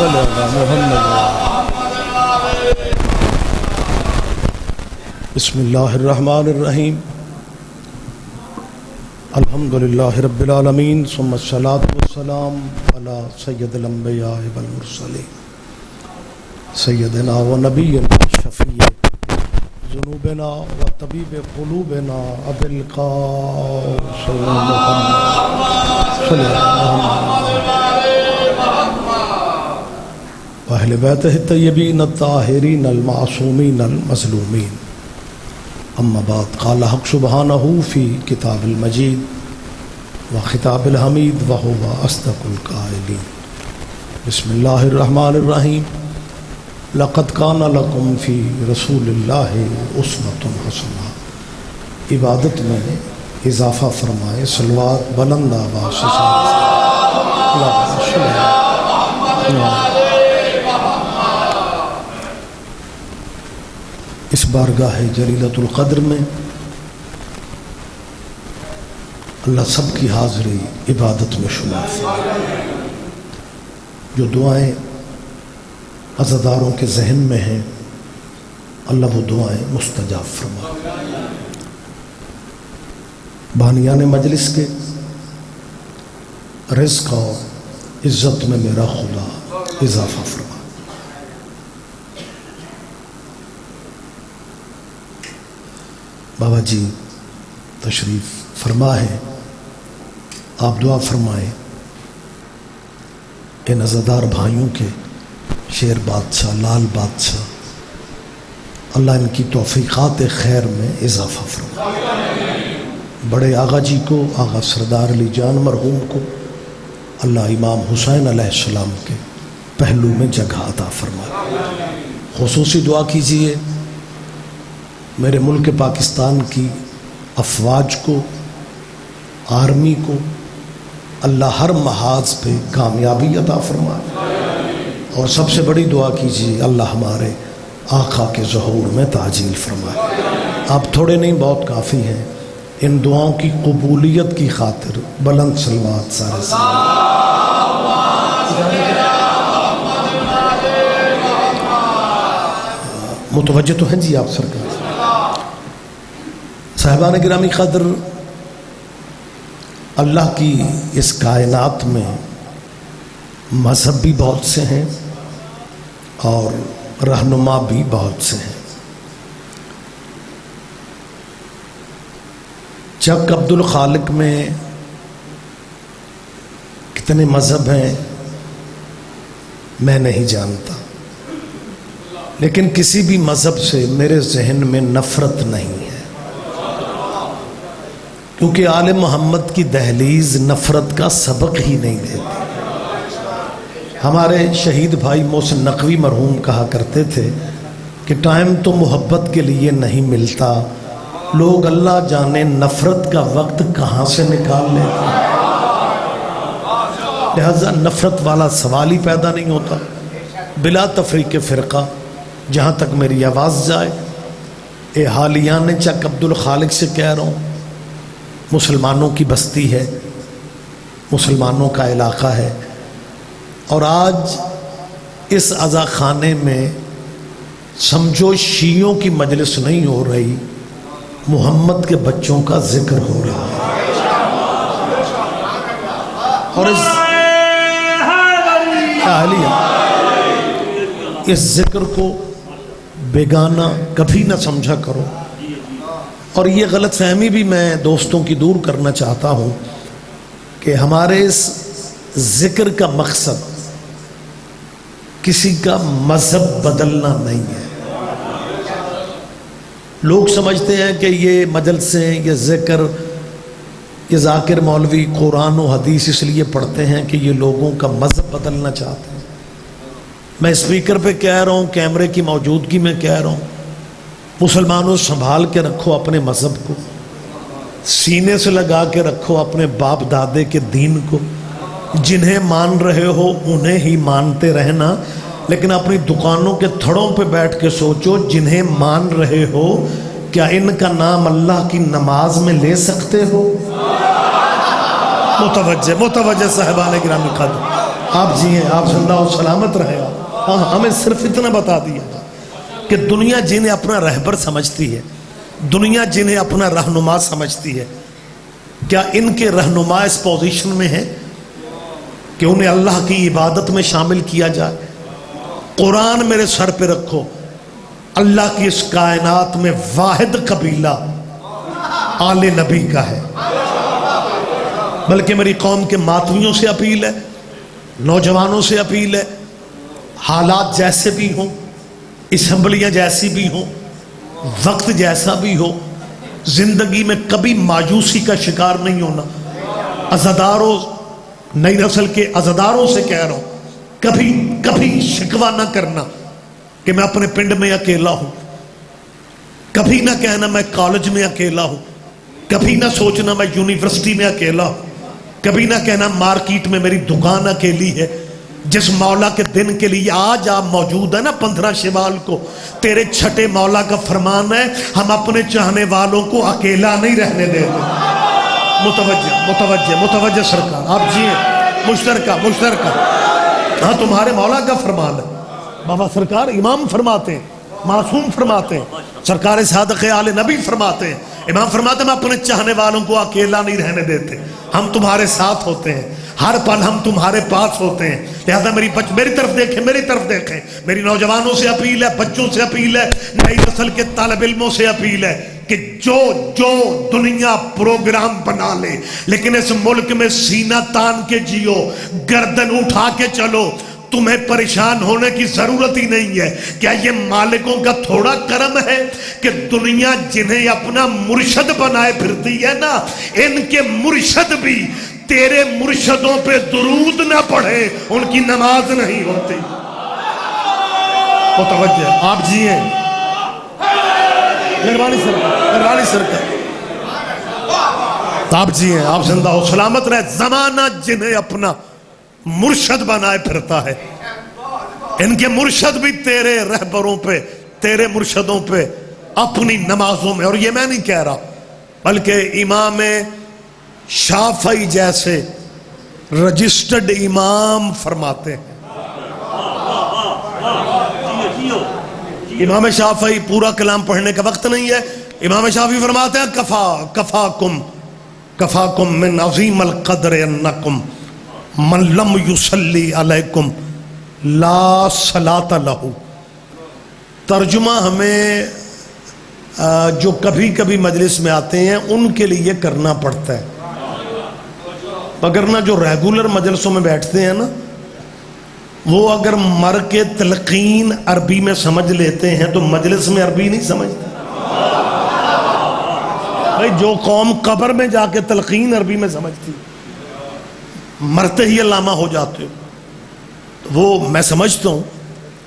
صل علی محمد. بسم اللہ الرحمن الرحیم. الحمد للہ رب العالمین ثم الصلاۃ والسلام علی سید الانبیاء والمرسلین سیدنا و نبینا شفیع ذنوبنا و طبیب قلوبنا ابی القاسم محمد صلی اللہ و اہل بیتہ الطیبین الطاہرین المعصومین المظلومین. اما بعد قال حق سبحانہ فی کتاب المجید و خطاب الحمید وہو اصدق القائلین. بسم اللہ الرحمن الرحیم. لقد کان لکم فی رسول اللہ اسوۃ حسنہ. عبادت میں اضافہ فرمائے، صلوات بلند آواز سے اس بارگاہ جلیلۃ القدر میں اللہ سب کی حاضری عبادت میں شمار فرمائے. جو دعائیں عزاداروں کے ذہن میں ہیں اللہ وہ دعائیں مستجاب فرمائے. بانیان مجلس کے رزق اور عزت میں میرا خدا اضافہ فرمائے. بابا جی تشریف فرما ہے، آپ دعا فرمائیں ان عزادار بھائیوں کے شیر بادشاہ لال بادشاہ اللہ ان کی توفیقات خیر میں اضافہ فرمائے. بڑے آغا جی کو، آغا سردار علی جان مرحوم کو اللہ امام حسین علیہ السلام کے پہلو میں جگہ عطا فرمائے. خصوصی دعا کیجئے میرے ملک پاکستان کی افواج کو، آرمی کو اللہ ہر محاذ پہ کامیابی عطا فرمائے. اور سب سے بڑی دعا کیجیے اللہ ہمارے آقا کے ظہور میں تعجیل فرمائے. آپ تھوڑے نہیں بہت کافی ہیں. ان دعاؤں کی قبولیت کی خاطر بلند صلوات سارے متوجہ تو ہیں جی آپ سرکار. صاحبان گرامی قدر، اللہ کی اس کائنات میں مذہب بھی بہت سے ہیں اور رہنما بھی بہت سے ہیں. چک عبد الخالق میں کتنے مذہب ہیں میں نہیں جانتا، لیکن کسی بھی مذہب سے میرے ذہن میں نفرت نہیں ہے، کیونکہ آل محمد کی دہلیز نفرت کا سبق ہی نہیں دیتی. ہمارے شہید بھائی محسن نقوی مرحوم کہا کرتے تھے کہ ٹائم تو محبت کے لیے نہیں ملتا، لوگ اللہ جانے نفرت کا وقت کہاں سے نکال لیتے ہیں. لہذا نفرت والا سوال ہی پیدا نہیں ہوتا. بلا تفریق فرقہ جہاں تک میری آواز جائے، اے حالیان چک عبد الخالق سے کہہ رہا ہوں، مسلمانوں کی بستی ہے، مسلمانوں کا علاقہ ہے، اور آج اس عزا خانے میں سمجھو شیعوں کی مجلس نہیں ہو رہی، محمد کے بچوں کا ذکر ہو رہا ہے. اور اس ذکر کو بیگانہ کبھی نہ سمجھا کرو. اور یہ غلط فہمی بھی میں دوستوں کی دور کرنا چاہتا ہوں کہ ہمارے اس ذکر کا مقصد کسی کا مذہب بدلنا نہیں ہے. لوگ سمجھتے ہیں کہ یہ مجلسیں، یہ ذکر، یہ ذاکر مولوی قرآن و حدیث اس لیے پڑھتے ہیں کہ یہ لوگوں کا مذہب بدلنا چاہتے ہیں. میں اسپیکر پہ کہہ رہا ہوں، کیمرے کی موجودگی میں کہہ رہا ہوں، مسلمانوں سنبھال کے رکھو اپنے مذہب کو، سینے سے لگا کے رکھو اپنے باپ دادے کے دین کو. جنہیں مان رہے ہو انہیں ہی مانتے رہنا، لیکن اپنی دکانوں کے تھڑوں پہ بیٹھ کے سوچو جنہیں مان رہے ہو کیا ان کا نام اللہ کی نماز میں لے سکتے ہو؟ متوجہ صاحبان گرامی قدر، آپ جی ہیں، آپ زندہ و سلامت رہے گا. ہاں ہمیں صرف اتنا بتا دیا کہ دنیا جنہیں اپنا رہبر سمجھتی ہے، دنیا جنہیں اپنا رہنما سمجھتی ہے، کیا ان کے رہنما اس پوزیشن میں ہیں کہ انہیں اللہ کی عبادت میں شامل کیا جائے؟ قرآن میرے سر پہ رکھو، اللہ کی اس کائنات میں واحد قبیلہ آل نبی کا ہے. بلکہ میری قوم کے ماتمیوں سے اپیل ہے، نوجوانوں سے اپیل ہے، حالات جیسے بھی ہوں، اسمبلیاں جیسی بھی ہوں، وقت جیسا بھی ہو، زندگی میں کبھی مایوسی کا شکار نہیں ہونا. عزاداروں، نئی نسل کے عزاداروں سے کہہ رہا ہوں، کبھی شکوہ نہ کرنا کہ میں اپنے پنڈ میں اکیلا ہوں. کبھی نہ کہنا میں کالج میں اکیلا ہوں. کبھی نہ سوچنا میں یونیورسٹی میں اکیلا ہوں. کبھی نہ کہنا مارکیٹ میں میری دکان اکیلی ہے. جس مولا کے دن کے لیے آج آپ موجود ہیں نا 15 شوال کو، تیرے چھٹے مولا کا فرمان ہے، ہم اپنے چاہنے والوں کو اکیلا نہیں رہنے دیتے. متوجہ سرکار، آپ جی ہیں، مشترکہ. ہاں تمہارے مولا کا فرمان ہے. بابا سرکار امام فرماتے ہیں، معصوم فرماتے ہیں، سرکار صادق آل نبی فرماتے ہیں، امام فرماتے ہیں میں اپنے چاہنے والوں کو اکیلا نہیں رہنے دیتے، ہم تمہارے ساتھ ہوتے ہیں، ہر پل ہم تمہارے پاس ہوتے ہیں. لہذا میری طرف دیکھیں. میری نوجوانوں سے اپیل ہے، بچوں سے اپیل ہے، نئی نسل کے طالب علموں سے اپیل ہے کہ جو دنیا پروگرام بنا لے، لیکن اس ملک میں سینہ تان کے جیو، گردن اٹھا کے چلو. تمہیں پریشان ہونے کی ضرورت ہی نہیں ہے. کیا یہ مالکوں کا تھوڑا کرم ہے کہ دنیا جنہیں اپنا مرشد بنائے پھرتی ہے نا، ان کے مرشد بھی تیرے مرشدوں پہ درود نہ پڑھے ان کی نماز نہیں ہوتی. متوجہ آپ جی ہیں، مہربانی سرکار آپ جی ہیں، آپ زندہ ہو سلامت رہے. زمانہ جنہیں اپنا مرشد بنائے پھرتا ہے، ان کے مرشد بھی تیرے رہبروں پہ، تیرے مرشدوں پہ اپنی نمازوں میں، اور یہ میں نہیں کہہ رہا بلکہ امام شافعی جیسے رجسٹرڈ امام فرماتے ہیں. امام شافعی، پورا کلام پڑھنے کا وقت نہیں ہے، امام شافعی فرماتے ہیں کفاکم من عظیم القدر انکم من لم یصلی علیکم لا صلاۃ لہ. ترجمہ ہمیں جو کبھی مجلس میں آتے ہیں ان کے لیے کرنا پڑتا ہے، مگر نہ جو ریگولر مجلسوں میں بیٹھتے ہیں نا، وہ اگر مر کے تلقین عربی میں سمجھ لیتے ہیں تو مجلس میں عربی نہیں سمجھتے. بھائی جو قوم قبر میں جا کے تلقین عربی میں سمجھتی، مرتے ہی علامہ ہو جاتے ہو، وہ میں سمجھتا ہوں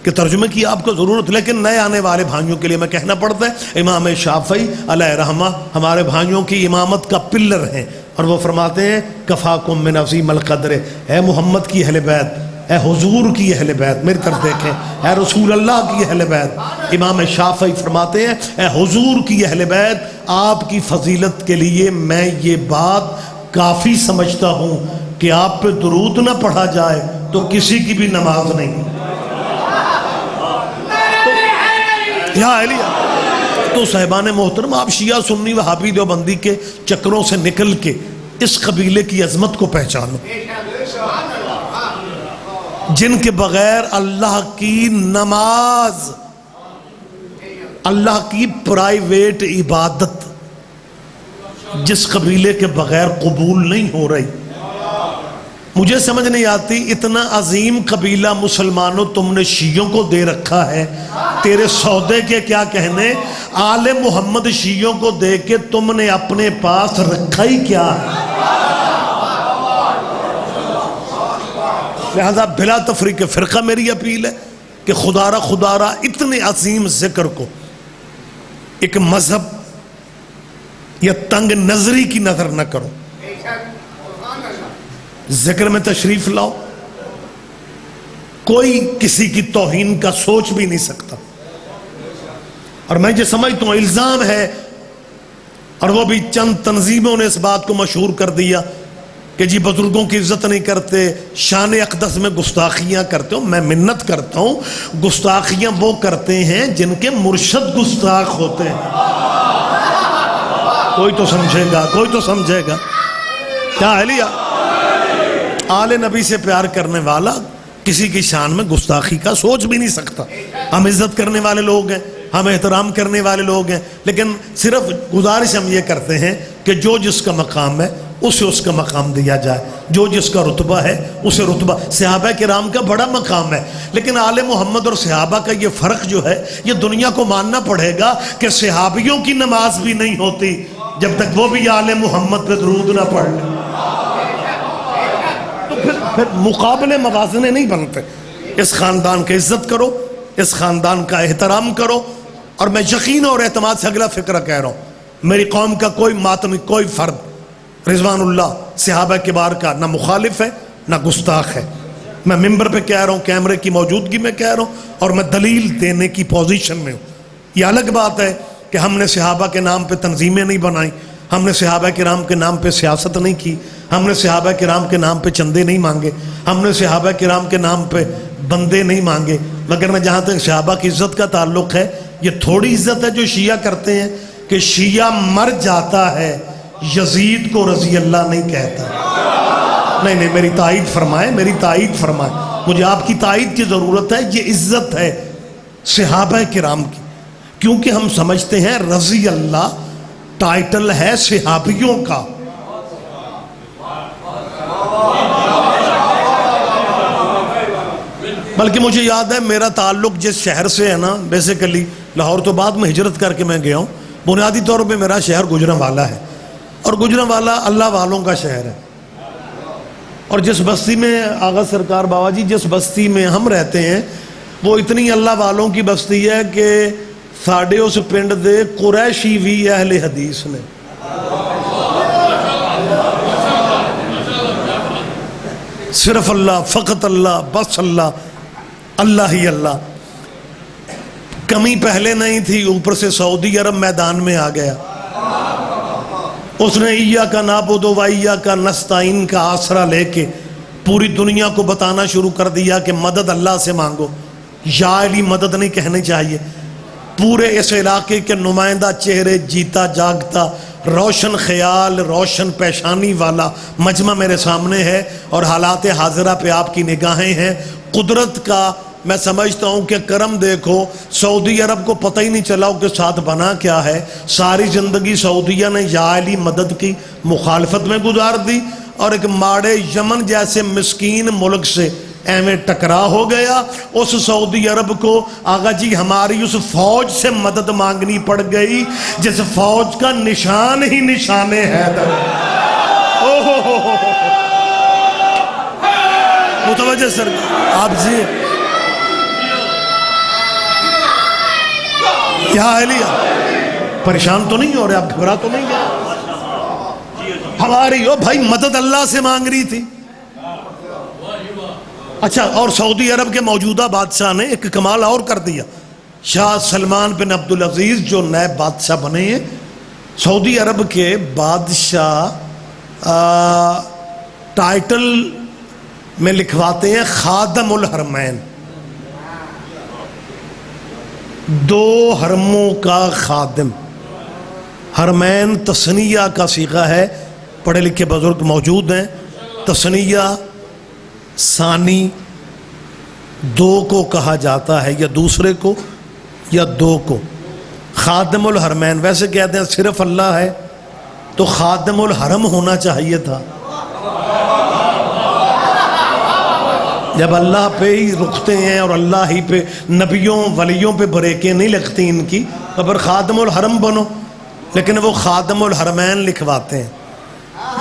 کہ ترجمے کی آپ کو ضرورت، لیکن نئے آنے والے بھائیوں کے لیے میں کہنا پڑتا ہے امام شافعی علیہ رحمہ ہمارے بھائیوں کی امامت کا پلر ہیں، اور وہ فرماتے ہیں کفاکم من عظیم القدر. اے محمد کی اہل بیت، اے حضور کی اہل بیت، میری طرف دیکھیں، اے رسول اللہ کی اہل بیت. امام شافعی فرماتے ہیں اے حضور کی اہل بیت، آپ کی فضیلت کے لیے میں یہ بات کافی سمجھتا ہوں کہ آپ پہ درود نہ پڑھا جائے تو کسی کی بھی نماز نہیں. تو صاحبان محترم، آپ شیعہ سنی وہابی دیوبندی کے چکروں سے نکل کے اس قبیلے کی عظمت کو پہچانو، جن کے بغیر اللہ کی نماز، اللہ کی پرائیویٹ عبادت جس قبیلے کے بغیر قبول نہیں ہو رہی. مجھے سمجھ نہیں آتی، اتنا عظیم قبیلہ مسلمانوں تم نے شیعوں کو دے رکھا ہے، تیرے سودے کے کیا کہنے، آل محمد شیعوں کو دے کے تم نے اپنے پاس رکھا ہی کیا ہے. لہذا بلا تفریق فرقہ میری اپیل ہے کہ خدارہ اتنے عظیم ذکر کو ایک مذہب یا تنگ نظری کی نظر نہ کرو. ذکر میں تشریف لاؤ، کوئی کسی کی توہین کا سوچ بھی نہیں سکتا. اور میں یہ سمجھتا ہوں الزام ہے، اور وہ بھی چند تنظیموں نے اس بات کو مشہور کر دیا کہ جی بزرگوں کی عزت نہیں کرتے، شان اقدس میں گستاخیاں کرتے ہو. میں منت کرتا ہوں، گستاخیاں وہ کرتے ہیں جن کے مرشد گستاخ ہوتے ہیں. کوئی تو سمجھے گا، کوئی تو سمجھے گا. کیا ہے لیا؟ آل نبی سے پیار کرنے والا کسی کی شان میں گستاخی کا سوچ بھی نہیں سکتا. ہم عزت کرنے والے لوگ ہیں، ہم احترام کرنے والے لوگ ہیں، لیکن صرف گزارش ہم یہ کرتے ہیں کہ جو جس کا مقام ہے اسے اس کا مقام دیا جائے، جو جس کا رتبہ ہے اسے رتبہ. صحابہ کرام کا بڑا مقام ہے، لیکن آل محمد اور صحابہ کا یہ فرق جو ہے یہ دنیا کو ماننا پڑے گا کہ صحابیوں کی نماز بھی نہیں ہوتی جب تک وہ بھی آل محمد پہ درود نہ پڑھ لیں. تو پھر مقابلے موازنے نہیں بنتے. اس خاندان کی عزت کرو، اس خاندان کا احترام کرو. اور میں یقین اور اعتماد سے اگلا فکرہ کہہ رہا ہوں، میری قوم کا کوئی ماتمی، کوئی فرد رضوان اللہ صحابہ کبار کا نہ مخالف ہے نہ گستاخ ہے. میں ممبر پہ کہہ رہا ہوں، کیمرے کی موجودگی میں کہہ رہا ہوں، اور میں دلیل دینے کی پوزیشن میں ہوں. یہ الگ بات ہے کہ ہم نے صحابہ کے نام پہ تنظیمیں نہیں بنائیں، ہم نے صحابہ کرام کے نام پہ سیاست نہیں کی، ہم نے صحابہ کرام کے نام پہ چندے نہیں مانگے، ہم نے صحابہ کرام کے نام پہ بندے نہیں مانگے. مگر جہاں تک صحابہ کی عزت کا تعلق ہے، یہ تھوڑی عزت ہے جو شیعہ کرتے ہیں کہ شیعہ مر جاتا ہے یزید کو رضی اللہ نہیں کہتا. نہیں، میری تائید فرمائے، میری تائید فرمائے. مجھے آپ کی تائید کی ضرورت ہے. یہ عزت ہے صحابہ کرام کی، کیونکہ ہم سمجھتے ہیں رضی اللہ ٹائٹل ہے صحابیوں کا. بلکہ مجھے یاد ہے میرا تعلق جس شہر سے ہے نا، بیسیکلی لاہور تو بعد میں ہجرت کر کے میں گیا ہوں، بنیادی طور پہ میرا شہر گجرانوالہ ہے، اور گجرانوالہ اللہ والوں کا شہر ہے. اور جس بستی میں آغا سرکار بابا جی جس بستی میں ہم رہتے ہیں وہ اتنی اللہ والوں کی بستی ہے کہ ساڑھے اس پنڈ دے قریشی بھی اہل حدیث نے. صرف اللہ، فقط اللہ، بس اللہ، اللہ ہی اللہ. کمی پہلے نہیں تھی، اوپر سے سعودی عرب میدان میں آ گیا. اس نے ایاک نعبد و ایاک نستعین کا آسرا لے کے پوری دنیا کو بتانا شروع کر دیا کہ مدد اللہ سے مانگو. یا علی مدد نہیں کہنے چاہیے. پورے اس علاقے کے نمائندہ چہرے، جیتا جاگتا، روشن خیال، روشن پیشانی والا مجمع میرے سامنے ہے، اور حالات حاضرہ پہ آپ کی نگاہیں ہیں. قدرت کا میں سمجھتا ہوں کہ کرم دیکھو، سعودی عرب کو پتہ ہی نہیں چلا کہ ساتھ بنا کیا ہے. ساری زندگی سعودیہ نے یا علی مدد کی مخالفت میں گزار دی، اور ایک ماڑے یمن جیسے مسکین ملک سے ایویں ٹکرا ہو گیا. اس سعودی عرب کو آقا جی ہماری اس فوج سے مدد مانگنی پڑ گئی جس فوج کا نشان ہی نشان حیدر. متوجہ سر آپ جی کیا ہے لیا؟ پریشان تو نہیں ہو رہے آپ؟ گھبرا تو نہیں گئے؟ ہماری ہو بھائی مدد اللہ سے مانگ رہی تھی. اچھا، اور سعودی عرب کے موجودہ بادشاہ نے ایک کمال اور کر دیا. شاہ سلمان بن عبدالعزیز جو نئے بادشاہ بنے ہیں، سعودی عرب کے بادشاہ ٹائٹل میں لکھواتے ہیں خادم الحرمین، 2 حرموں کا خادم. حرمین تثنیہ کا صیغہ ہے، پڑھے لکھے بزرگ موجود ہیں. تثنیہ ثانی 2 کو کہا جاتا ہے، یا دوسرے کو یا 2 کو. خادم الحرمین ویسے کہتے ہیں صرف اللہ ہے تو خادم الحرم ہونا چاہیے تھا. جب اللہ پہ ہی رکھتے ہیں اور اللہ ہی پہ نبیوں ولیوں پہ بریکیں نہیں لگتی ان کی، تو پھر خادم الحرم بنو. لیکن وہ خادم الحرمین لکھواتے ہیں.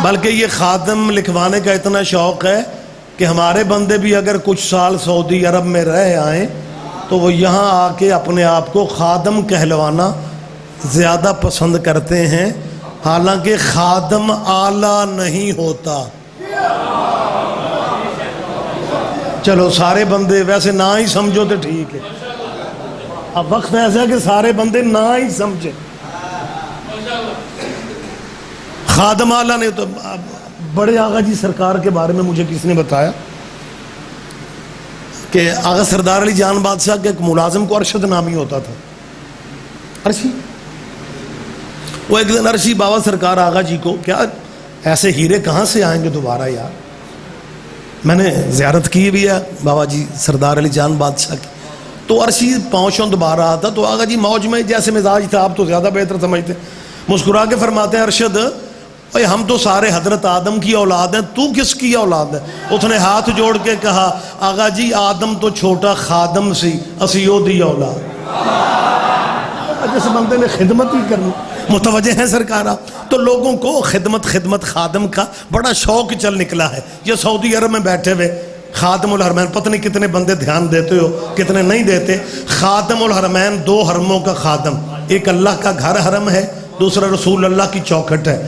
بلکہ یہ خادم لکھوانے کا اتنا شوق ہے کہ ہمارے بندے بھی اگر کچھ سال سعودی عرب میں رہ آئیں تو وہ یہاں آ کے اپنے آپ کو خادم کہلوانا زیادہ پسند کرتے ہیں، حالانکہ خادم اعلیٰ نہیں ہوتا. چلو سارے بندے ویسے نہ ہی سمجھو تو ٹھیک ہے. اب وقت ایسا ہے کہ سارے بندے نہ ہی سمجھے. خادم اعلیٰ نہیں تو بڑے آغا جی سرکار کے بارے میں مجھے کس نے بتایا کہ آغا سردار علی جان بادشاہ کے ایک ملازم کو ارشد نامی ہوتا تھا. عرشی وہ ایک دن عرشی بابا سرکار آغا جی کو کیا ایسے ہیرے کہاں سے آئیں گے دوبارہ یار, میں نے زیارت کی بھی ہے بابا جی سردار علی جان بادشاہ کی, تو عرشی پہنچوں دوبارہ آتا تو آغا جی موج میں جیسے مزاج تھا, آپ تو زیادہ بہتر سمجھتے, مسکرا کے فرماتے ہیں ارشد بھائی ہم تو سارے حضرت آدم کی اولاد ہیں, تو کس کی اولاد ہے؟ اس نے ہاتھ جوڑ کے کہا آغا جی آدم تو چھوٹا خادم سی, اسیو دی اولاد. جس بندے نے خدمت ہی کرنی, متوجہ ہیں سرکار آپ, تو لوگوں کو خدمت خادم کا بڑا شوق چل نکلا ہے. یہ سعودی عرب میں بیٹھے ہوئے خادم الحرمین, پتہ نہیں کتنے بندے دھیان دیتے ہو کتنے نہیں دیتے. خادم الحرمین دو حرموں کا خادم, ایک اللہ کا گھر حرم ہے, دوسرا رسول اللہ کی چوکھٹ ہے.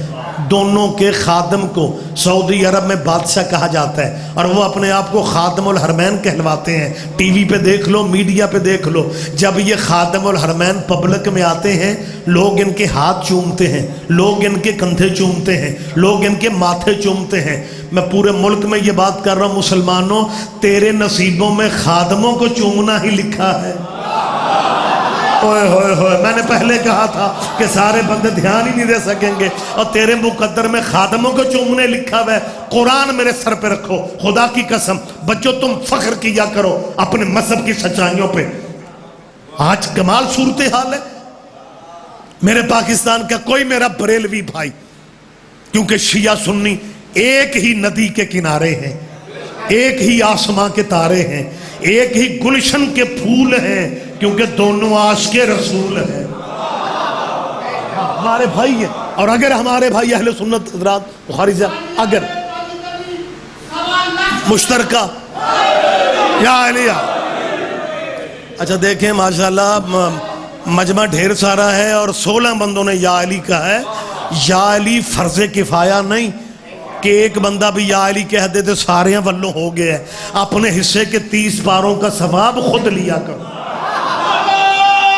دونوں کے خادم کو سعودی عرب میں بادشاہ کہا جاتا ہے, اور وہ اپنے آپ کو خادم الحرمین کہلواتے ہیں. ٹی وی پہ دیکھ لو, میڈیا پہ دیکھ لو, جب یہ خادم الحرمین پبلک میں آتے ہیں لوگ ان کے ہاتھ چومتے ہیں, لوگ ان کے کندھے چومتے ہیں, لوگ ان کے ماتھے چومتے ہیں. میں پورے ملک میں یہ بات کر رہا ہوں, مسلمانوں تیرے نصیبوں میں خادموں کو چومنا ہی لکھا ہے. میں نے پہلے کہا تھا کہ سارے بندے دھیان ہی نہیں دے سکیں گے, اور تیرے مقدر میں خادموں کو چومنے لکھا ہوا ہے. قرآن میرے سر پہ رکھو, خدا کی قسم بچوں تم فخر کیا کرو اپنے مذہب کی سچائیوں پہ. آج کمال صورتحال ہے میرے پاکستان کا. کوئی میرا بریلوی بھائی, کیونکہ شیعہ سنی ایک ہی ندی کے کنارے ہیں, ایک ہی آسماں کے تارے ہیں, ایک ہی گلشن کے پھول ہیں, کیونکہ دونوں عاشق رسول ہیں. ہمارے بھائی ہیں, اور اگر ہمارے بھائی اہل سنت حضرات بخاری سے اگر مشترکہ یا علیہ, اچھا دیکھیں ماشاءاللہ مجمع ڈھیر سارا ہے اور 16 بندوں نے یا علی کہا ہے. یا علی فرض کفایہ نہیں کہ ایک بندہ بھی یا علی کہہ دے تو سارے ولوں ہو گئے ہیں. اپنے حصے کے 30 پاروں کا ثواب خود لیا کرو.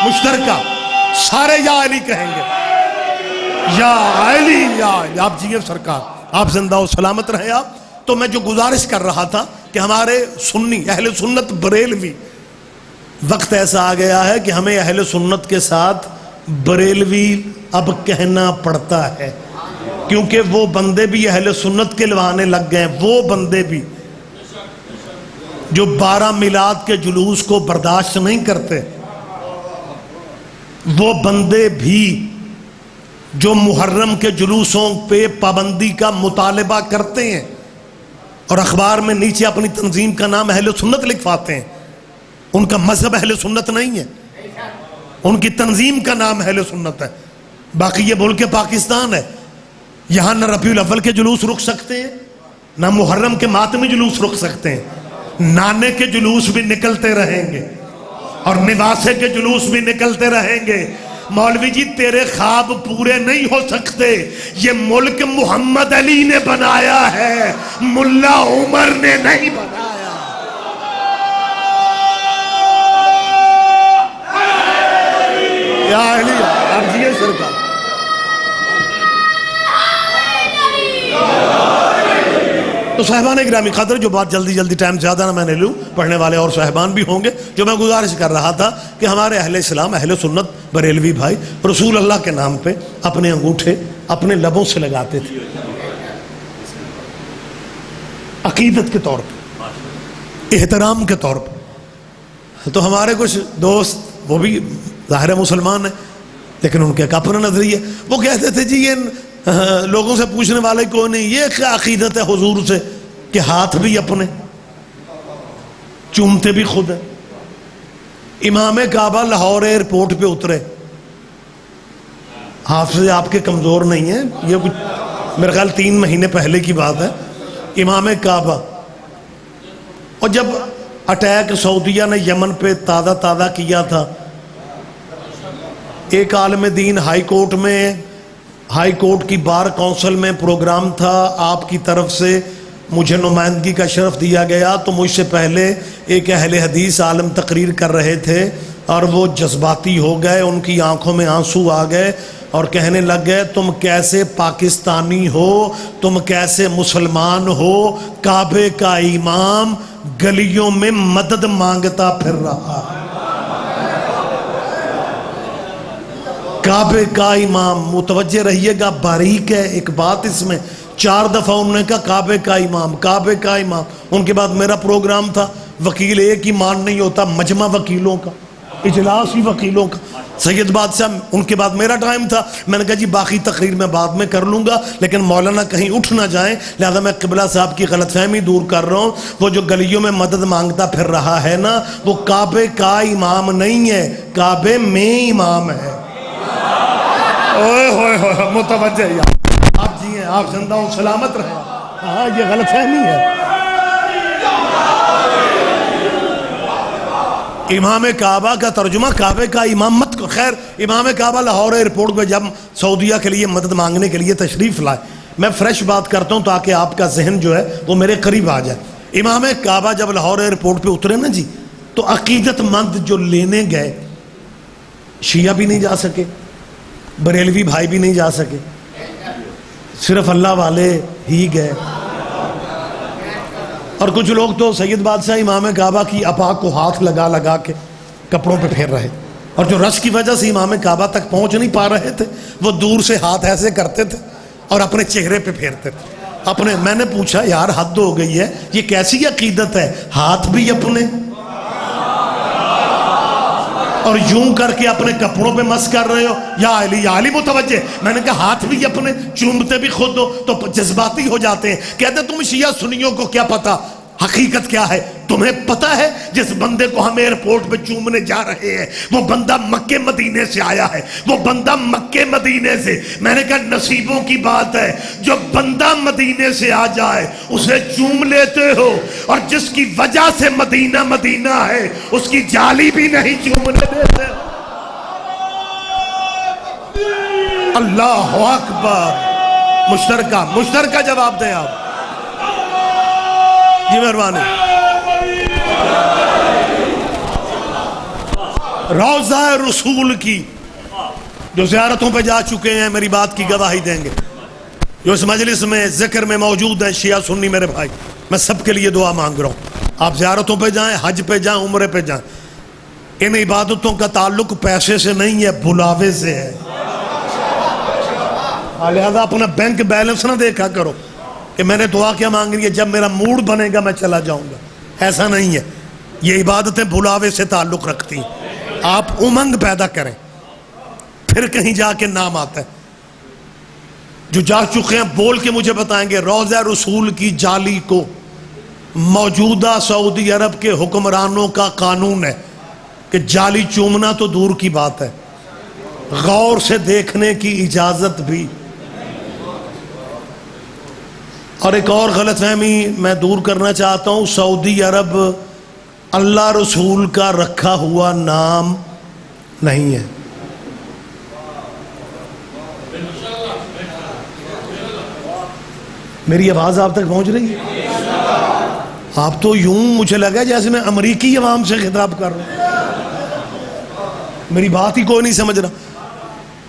مشترکہ سارے یا علی کہیں گے, یا علی یا علی. آپ جیئے سرکار, آپ زندہ و سلامت رہے آپ. تو میں جو گزارش کر رہا تھا کہ ہمارے سنی اہل سنت بریلوی, وقت ایسا آ گیا ہے کہ ہمیں اہل سنت کے ساتھ بریلوی اب کہنا پڑتا ہے, کیونکہ وہ بندے بھی اہل سنت کے لوانے لگ گئے ہیں. وہ بندے بھی جو 12 میلاد کے جلوس کو برداشت نہیں کرتے, وہ بندے بھی جو محرم کے جلوسوں پہ پابندی کا مطالبہ کرتے ہیں اور اخبار میں نیچے اپنی تنظیم کا نام اہل سنت لکھواتے ہیں. ان کا مذہب اہل سنت نہیں ہے, ان کی تنظیم کا نام اہل سنت ہے. باقی یہ ملک پاکستان ہے, یہاں نہ ربیع الاول کے جلوس رک سکتے ہیں, نہ محرم کے ماتمی جلوس رک سکتے ہیں. نانے کے جلوس بھی نکلتے رہیں گے اور نواسے کے جلوس بھی نکلتے رہیں گے. مولوی جی تیرے خواب پورے نہیں ہو سکتے, یہ ملک محمد علی نے بنایا ہے, ملا عمر نے نہیں بنایا. یا علی آپ جیئے سرکار. تو صاحبان گرامی قدر, جو بات جلدی ٹائم زیادہ نہ میں نے لوں, پڑھنے والے اور صاحبان بھی ہوں گے, جو میں گزارش کر رہا تھا کہ ہمارے اہل اسلام اہل سنت بریلوی بھائی رسول اللہ کے نام پہ اپنے انگوٹھے اپنے لبوں سے لگاتے تھے عقیدت کے طور پہ, احترام کے طور پہ. تو ہمارے کچھ دوست وہ بھی ظاہر مسلمان ہیں, لیکن ان کے ایک اپنا نظریہ, وہ کہتے تھے جی یہ لوگوں سے پوچھنے والے کو نہیں, یہ کیا عقیدت ہے حضور سے کہ ہاتھ بھی اپنے چومتے بھی خود ہیں. امام کعبہ لاہور ایئرپورٹ پہ اترے, حافظ آپ کے کمزور نہیں ہیں, یہ کچھ میرے خیال 3 مہینے پہلے کی بات ہے. امام کعبہ, اور جب اٹیک سعودیہ نے یمن پہ تازہ کیا تھا, ایک عالم دین ہائی کورٹ کی بار کونسل میں پروگرام تھا, آپ کی طرف سے مجھے نمائندگی کا شرف دیا گیا. تو مجھ سے پہلے ایک اہل حدیث عالم تقریر کر رہے تھے اور وہ جذباتی ہو گئے, ان کی آنکھوں میں آنسو آ گئے. اور کہنے لگ گئے تم کیسے پاکستانی ہو، تم کیسے مسلمان ہو، کعبے کا امام گلیوں میں مدد مانگتا پھر رہا ہے۔ کعبے کا امام، متوجہ رہیے گا، باریک ہے ایک بات اس میں، 4 دفعہ انہوں نے کہا کعبے کا امام، کعبے کا امام۔ ان کے بعد میرا پروگرام تھا، وکیل ایک ہی مان نہیں ہوتا، مجمع وکیلوں کا، اجلاس ہی وکیلوں کا، سید بادشاہ۔ ان کے بعد میرا ٹائم تھا، میں نے کہا جی باقی تقریر میں بعد میں کر لوں گا، لیکن مولانا کہیں اٹھ نہ جائیں، لہذا میں قبلہ صاحب کی غلط فہمی دور کر رہا ہوں۔ وہ جو گلیوں میں مدد مانگتا پھر رہا ہے نا، وہ کعبے کا امام نہیں ہے، کعبے میں امام ہے۔ اوئے ہوئے ہوئے، متوجہ یار، آپ جی ہیں، آپ زندہ و سلامت رہیں۔ ہاں یہ غلط فہمی ہے۔ امام کعبہ کا ترجمہ کعبے کا امام مت کو، خیر امام کعبہ لاہور ایئرپورٹ پہ جب سعودیہ کے لیے مدد مانگنے کے لیے تشریف لائے، میں فریش بات کرتا ہوں تاکہ آپ کا ذہن جو ہے وہ میرے قریب آ جائے۔ امام کعبہ جب لاہور ایئرپورٹ پہ اترے نا جی، تو عقیدت مند جو لینے گئے، شیعہ بھی نہیں جا سکے، بریلوی بھائی بھی نہیں جا سکے، صرف اللہ والے ہی گئے۔ اور کچھ لوگ تو سید بادشاہ امام کعبہ کی اپا کو ہاتھ لگا لگا کے کپڑوں پہ پھیر رہے، اور جو رش کی وجہ سے امام کعبہ تک پہنچ نہیں پا رہے تھے، وہ دور سے ہاتھ ایسے کرتے تھے اور اپنے چہرے پہ پھیرتے تھے۔ میں نے پوچھا یار حد ہو گئی ہے، یہ کیسی عقیدت ہے، ہاتھ بھی اپنے اور یوں کر کے اپنے کپڑوں پہ مس کر رہے ہو، یا علی متوجہ۔ میں نے کہا ہاتھ بھی اپنے، چومتے بھی خود ہو، تو جذباتی ہو جاتے ہیں۔ کہتے تم شیعہ سنیوں کو کیا پتا حقیقت کیا ہے؟ تمہیں پتا ہے جس بندے کو ہم ایئرپورٹ پہ چومنے جا رہے ہیں وہ بندہ مکے مدینے سے آیا ہے، وہ بندہ مکے مدینے سے۔ میں نے کہا نصیبوں کی بات ہے، جو بندہ مدینے سے آ جائے اسے چوم لیتے ہو، اور جس کی وجہ سے مدینہ مدینہ ہے اس کی جالی بھی نہیں چومنے دیتے۔ اللہ اکبر، مشترکہ جواب دیں آپ جی، مہربانی۔ روضہ رسول کی جو زیارتوں پہ جا چکے ہیں میری بات کی گواہی دیں گے، جو اس مجلس میں ذکر میں موجود ہیں، شیعہ سنی میرے بھائی، میں سب کے لیے دعا مانگ رہا ہوں۔ آپ زیارتوں پہ جائیں، حج پہ جائیں، عمرے پہ جائیں، ان عبادتوں کا تعلق پیسے سے نہیں ہے، بلاوے سے ہے۔ لہذا اپنا بینک بیلنس نہ دیکھا کرو کہ میں نے دعا کیا مانگنی ہے، جب میرا موڈ بنے گا میں چلا جاؤں گا، ایسا نہیں ہے۔ یہ عبادتیں بلاوے سے تعلق رکھتی ہیں۔ آپ امنگ پیدا کریں، پھر کہیں جا کے نام آتا ہے۔ جو جا چکے ہیں بول کے مجھے بتائیں گے، روضہ رسول کی جالی کو موجودہ سعودی عرب کے حکمرانوں کا قانون ہے کہ جالی چومنا تو دور کی بات ہے، غور سے دیکھنے کی اجازت بھی۔ اور ایک اور غلط فہمی میں دور کرنا چاہتا ہوں، سعودی عرب اللہ رسول کا رکھا ہوا نام نہیں ہے۔ میری آواز آپ تک پہنچ رہی ہے؟ آپ تو یوں مجھے لگا جیسے میں امریکی عوام سے خطاب کر رہا ہوں، میری بات ہی کوئی نہیں سمجھ رہا۔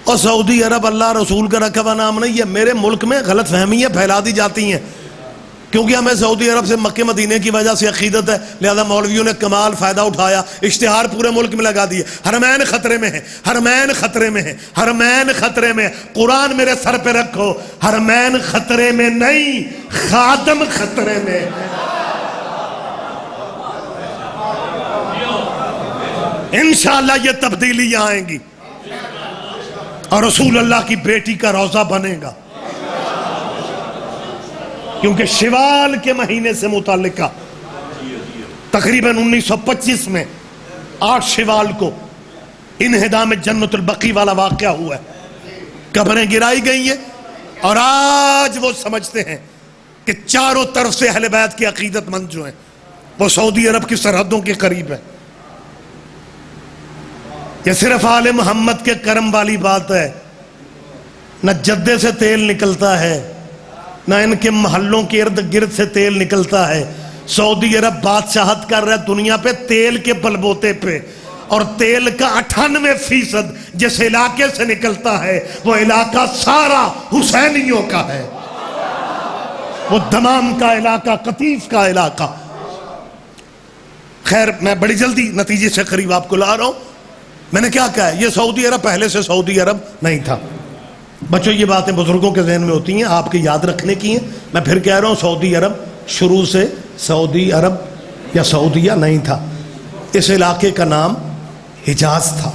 اور سعودی عرب اللہ رسول کا رکھا ہوا نام نہیں ہے۔ میرے ملک میں غلط فہمیاں پھیلا دی جاتی ہیں، کیونکہ ہمیں سعودی عرب سے مکے مدینے کی وجہ سے عقیدت ہے، لہذا مولویوں نے کمال فائدہ اٹھایا، اشتہار پورے ملک میں لگا دیے، حرمین خطرے میں ہیں، حرمین خطرے میں ہیں، حرمین خطرے میں۔ قرآن میرے سر پہ رکھو، حرمین خطرے میں نہیں، خادم خطرے میں۔ انشاءاللہ یہ تبدیلیاں آئیں گی اور رسول اللہ کی بیٹی کا روضہ بنے گا، کیونکہ شوال کے مہینے سے متعلقہ تقریباً 1925 میں 8 شوال کو انہدام جنت البقیع والا واقعہ ہوا ہے، قبریں گرائی گئی ہیں، اور آج وہ سمجھتے ہیں کہ چاروں طرف سے اہل بیت کی عقیدت مند جو ہیں وہ سعودی عرب کی سرحدوں کے قریب ہے۔ یہ صرف آل محمد کے کرم والی بات ہے، نہ جدے سے تیل نکلتا ہے، نہ ان کے محلوں کے ارد گرد سے تیل نکلتا ہے۔ سعودی عرب بادشاہت کر رہا ہے دنیا پہ تیل کے بلبوتے پہ، اور تیل کا 98% جس علاقے سے نکلتا ہے وہ علاقہ سارا حسینیوں کا ہے، وہ دمام کا علاقہ، قطیف کا علاقہ۔ خیر میں بڑی جلدی نتیجے سے قریب آپ کو لا رہا ہوں۔ میں نے کیا کہا ہے، یہ سعودی عرب پہلے سے سعودی عرب نہیں تھا۔ بچوں یہ باتیں بزرگوں کے ذہن میں ہوتی ہیں، آپ کے یاد رکھنے کی ہیں۔ میں پھر کہہ رہا ہوں، سعودی عرب شروع سے سعودی عرب یا سعودیہ نہیں تھا، اس علاقے کا نام حجاز تھا۔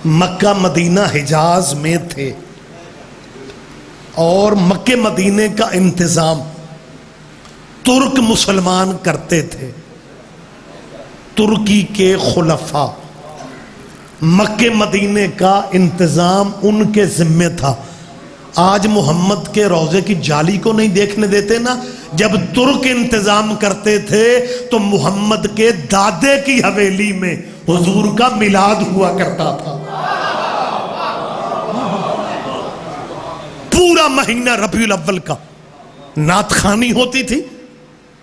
مکہ مدینہ حجاز میں تھے، اور مکہ مدینے کا انتظام ترک مسلمان کرتے تھے۔ ترکی کے خلفاء، مکہ مدینے کا انتظام ان کے ذمہ تھا۔ آج محمد کے روضے کی جالی کو نہیں دیکھنے دیتے نا، جب ترک انتظام کرتے تھے تو محمد کے دادے کی حویلی میں حضور کا میلاد ہوا کرتا تھا۔ پورا مہینہ ربیع الاول کا نعت خوانی ہوتی تھی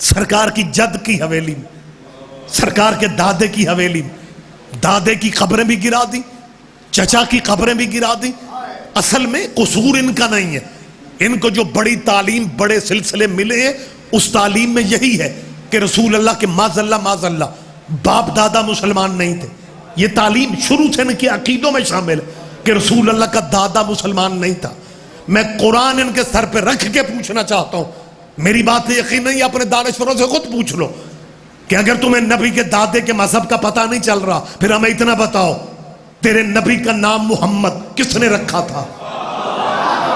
سرکار کی جد کی حویلی میں، سرکار کے دادے کی حویلی میں۔ دادے کی قبریں بھی گرا دی، چچا کی قبریں بھی گرا دی۔ اصل میں قصور ان کا نہیں ہے، ان کو جو بڑی تعلیم بڑے سلسلے ملے ہیں اس تعلیم میں یہی ہے کہ رسول اللہ کے معاذ اللہ باپ دادا مسلمان نہیں تھے۔ یہ تعلیم شروع سے ان کے عقیدوں میں شامل ہے کہ رسول اللہ کا دادا مسلمان نہیں تھا۔ میں قرآن ان کے سر پہ رکھ کے پوچھنا چاہتا ہوں، میری بات یقین نہیں، اپنے دانشوروں سے خود پوچھ لو کہ اگر تمہیں نبی کے دادے کے مذہب کا پتہ نہیں چل رہا، پھر ہمیں اتنا بتاؤ تیرے نبی کا نام محمد کس نے رکھا تھا؟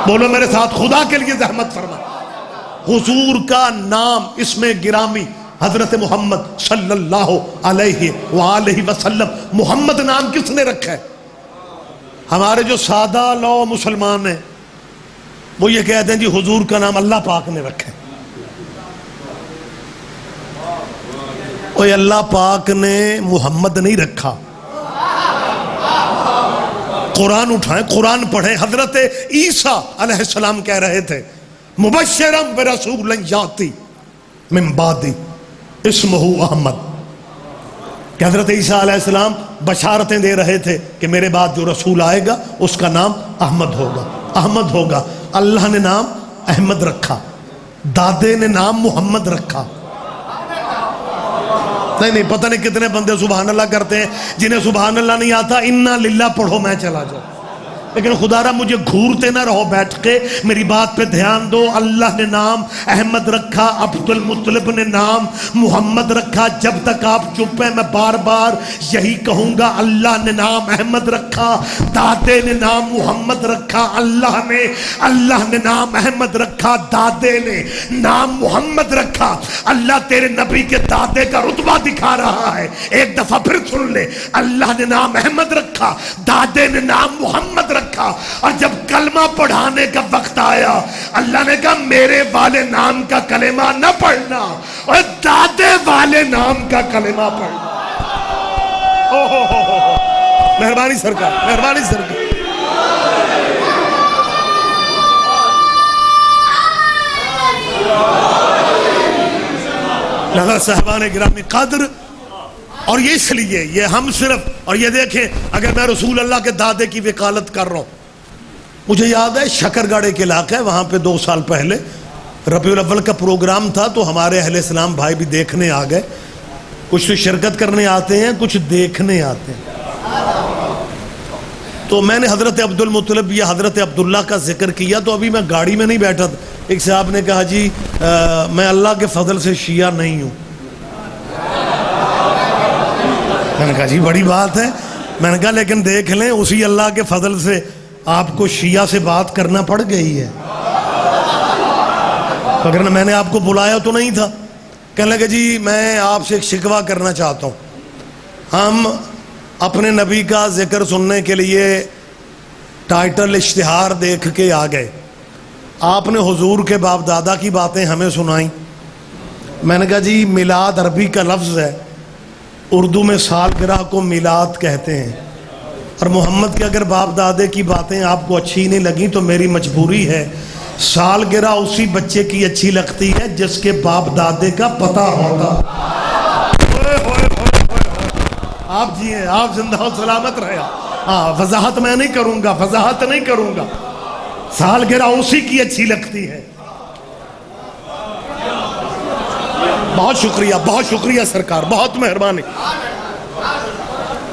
بولو میرے ساتھ، خدا کے لیے زحمت فرما۔ حضور کا نام اسم گرامی حضرت محمد صلی اللہ علیہ وآلہ وسلم، محمد نام کس نے رکھا ہے؟ ہمارے جو سادہ لو مسلمان ہیں وہ یہ کہتے ہیں جی حضور کا نام اللہ پاک نے رکھا ہے۔ اوہ اللہ پاک نے محمد نہیں رکھا۔ قرآن اٹھائیں، قرآن پڑھیں۔ حضرت عیسیٰ علیہ السلام کہہ رہے تھے مبشرا برسول یاتی من بعدی اسمہ احمد، کہ حضرت عیسیٰ علیہ السلام بشارتیں دے رہے تھے کہ میرے بعد جو رسول آئے گا اس کا نام احمد ہوگا، احمد ہوگا۔ اللہ نے نام احمد رکھا، دادے نے نام محمد رکھا۔ نہیں پتہ نہیں کتنے بندے سبحان اللہ کرتے ہیں جنہیں سبحان اللہ نہیں آتا، انا للہ پڑھو میں چلا جاؤ۔ لیکن خدا را مجھے گھورتے نہ رہو بیٹھ کے، میری بات پہ دھیان دو۔ اللہ نے نام احمد رکھا، عبد المطلب نے نام محمد رکھا۔ جب تک آپ چپ ہیں میں بار بار یہی کہوں گا، اللہ نے نام احمد رکھا، دادے نے نام محمد رکھا۔ اللہ نے نام احمد رکھا، دادے نے نام محمد رکھا۔ اللہ تیرے نبی کے دادے کا رتبہ دکھا رہا ہے، ایک دفعہ پھر سن لے۔ اللہ نے نام احمد رکھا، دادے نے نام محمد رکھا، اور جب کلمہ پڑھانے کا وقت آیا اللہ نے کہا میرے والے نام کا کلمہ نہ پڑھنا اور دادے والے نام کا کلمہ پڑھنا۔ مہربانی سرکار، مہربانی سرکار۔ لہذا صاحبان گرامی قدر، اور یہ اس لیے یہ ہم صرف، اور یہ دیکھیں اگر میں رسول اللہ کے دادے کی وکالت کر رہا ہوں، مجھے یاد ہے شکر گاڑے کے علاقہ ہے، وہاں پہ 2 سال پہلے ربیع الاول کا پروگرام تھا تو ہمارے اہل اسلام بھائی بھی دیکھنے آ گئے۔ کچھ تو شرکت کرنے آتے ہیں، کچھ دیکھنے آتے ہیں۔ تو میں نے حضرت عبد المطلب یا حضرت عبداللہ کا ذکر کیا تو ابھی میں گاڑی میں نہیں بیٹھا تھا، ایک صاحب نے کہا جی میں اللہ کے فضل سے شیعہ نہیں ہوں۔ میں نے کہا جی بڑی بات ہے۔ میں نے کہا لیکن دیکھ لیں اسی اللہ کے فضل سے آپ کو شیعہ سے بات کرنا پڑ گئی ہے، اگر میں نے آپ کو بلایا تو نہیں تھا۔ کہنے لگے جی میں آپ سے ایک شکوہ کرنا چاہتا ہوں، ہم اپنے نبی کا ذکر سننے کے لیے ٹائٹل اشتہار دیکھ کے آ گئے، آپ نے حضور کے باپ دادا کی باتیں ہمیں سنائیں۔ میں نے کہا جی میلاد عربی کا لفظ ہے، اردو میں سالگرہ کو میلاد کہتے ہیں، اور محمد کے اگر باپ دادے کی باتیں آپ کو اچھی نہیں لگیں تو میری مجبوری ہے۔ سالگرہ اسی بچے کی اچھی لگتی ہے جس کے باپ دادے کا پتہ ہوتا۔ آپ جی ہیں، آپ زندہ و سلامت رہے. ہاں وضاحت میں نہیں کروں گا، وضاحت نہیں کروں گا، سالگرہ اسی کی اچھی لگتی ہے. بہت شکریہ سرکار، بہت مہربانی.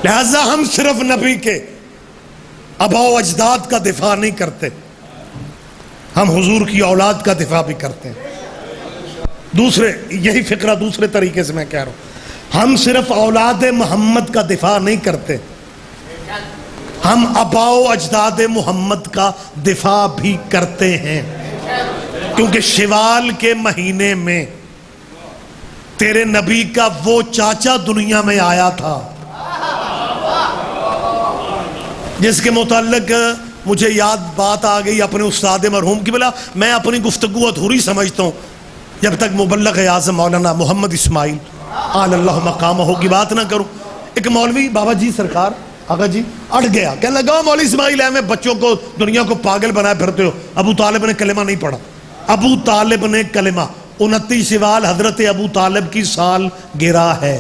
لہذا ہم صرف نبی کے آباء و اجداد کا دفاع نہیں کرتے، ہم حضور کی اولاد کا دفاع بھی کرتے ہیں. یہی فقرہ دوسرے طریقے سے میں کہہ رہا ہوں، ہم صرف اولاد محمد کا دفاع نہیں کرتے، ہم آباء و اجداد محمد کا دفاع بھی کرتے ہیں. کیونکہ شوال کے مہینے میں تیرے نبی کا وہ چاچا دنیا میں آیا تھا جس کے متعلق مجھے یاد بات آ گئی اپنے استاد مرحوم کی. بلا میں اپنی گفتگو ادھوری سمجھتا ہوں جب تک مبلغ اعظم مولانا محمد اسماعیل آل اللہ مقامہ کی بات نہ کروں. ایک مولوی بابا جی سرکار آقا جی اڑ گیا، کہنے لگا مولوی اسماعیل ہے میں بچوں کو دنیا کو پاگل بنائے پھرتے ہو. ابو طالب نے کلمہ نہیں پڑھا، ابو طالب نے کلمہ 29 شوال حضرت ابو طالب کی سال گرا ہے.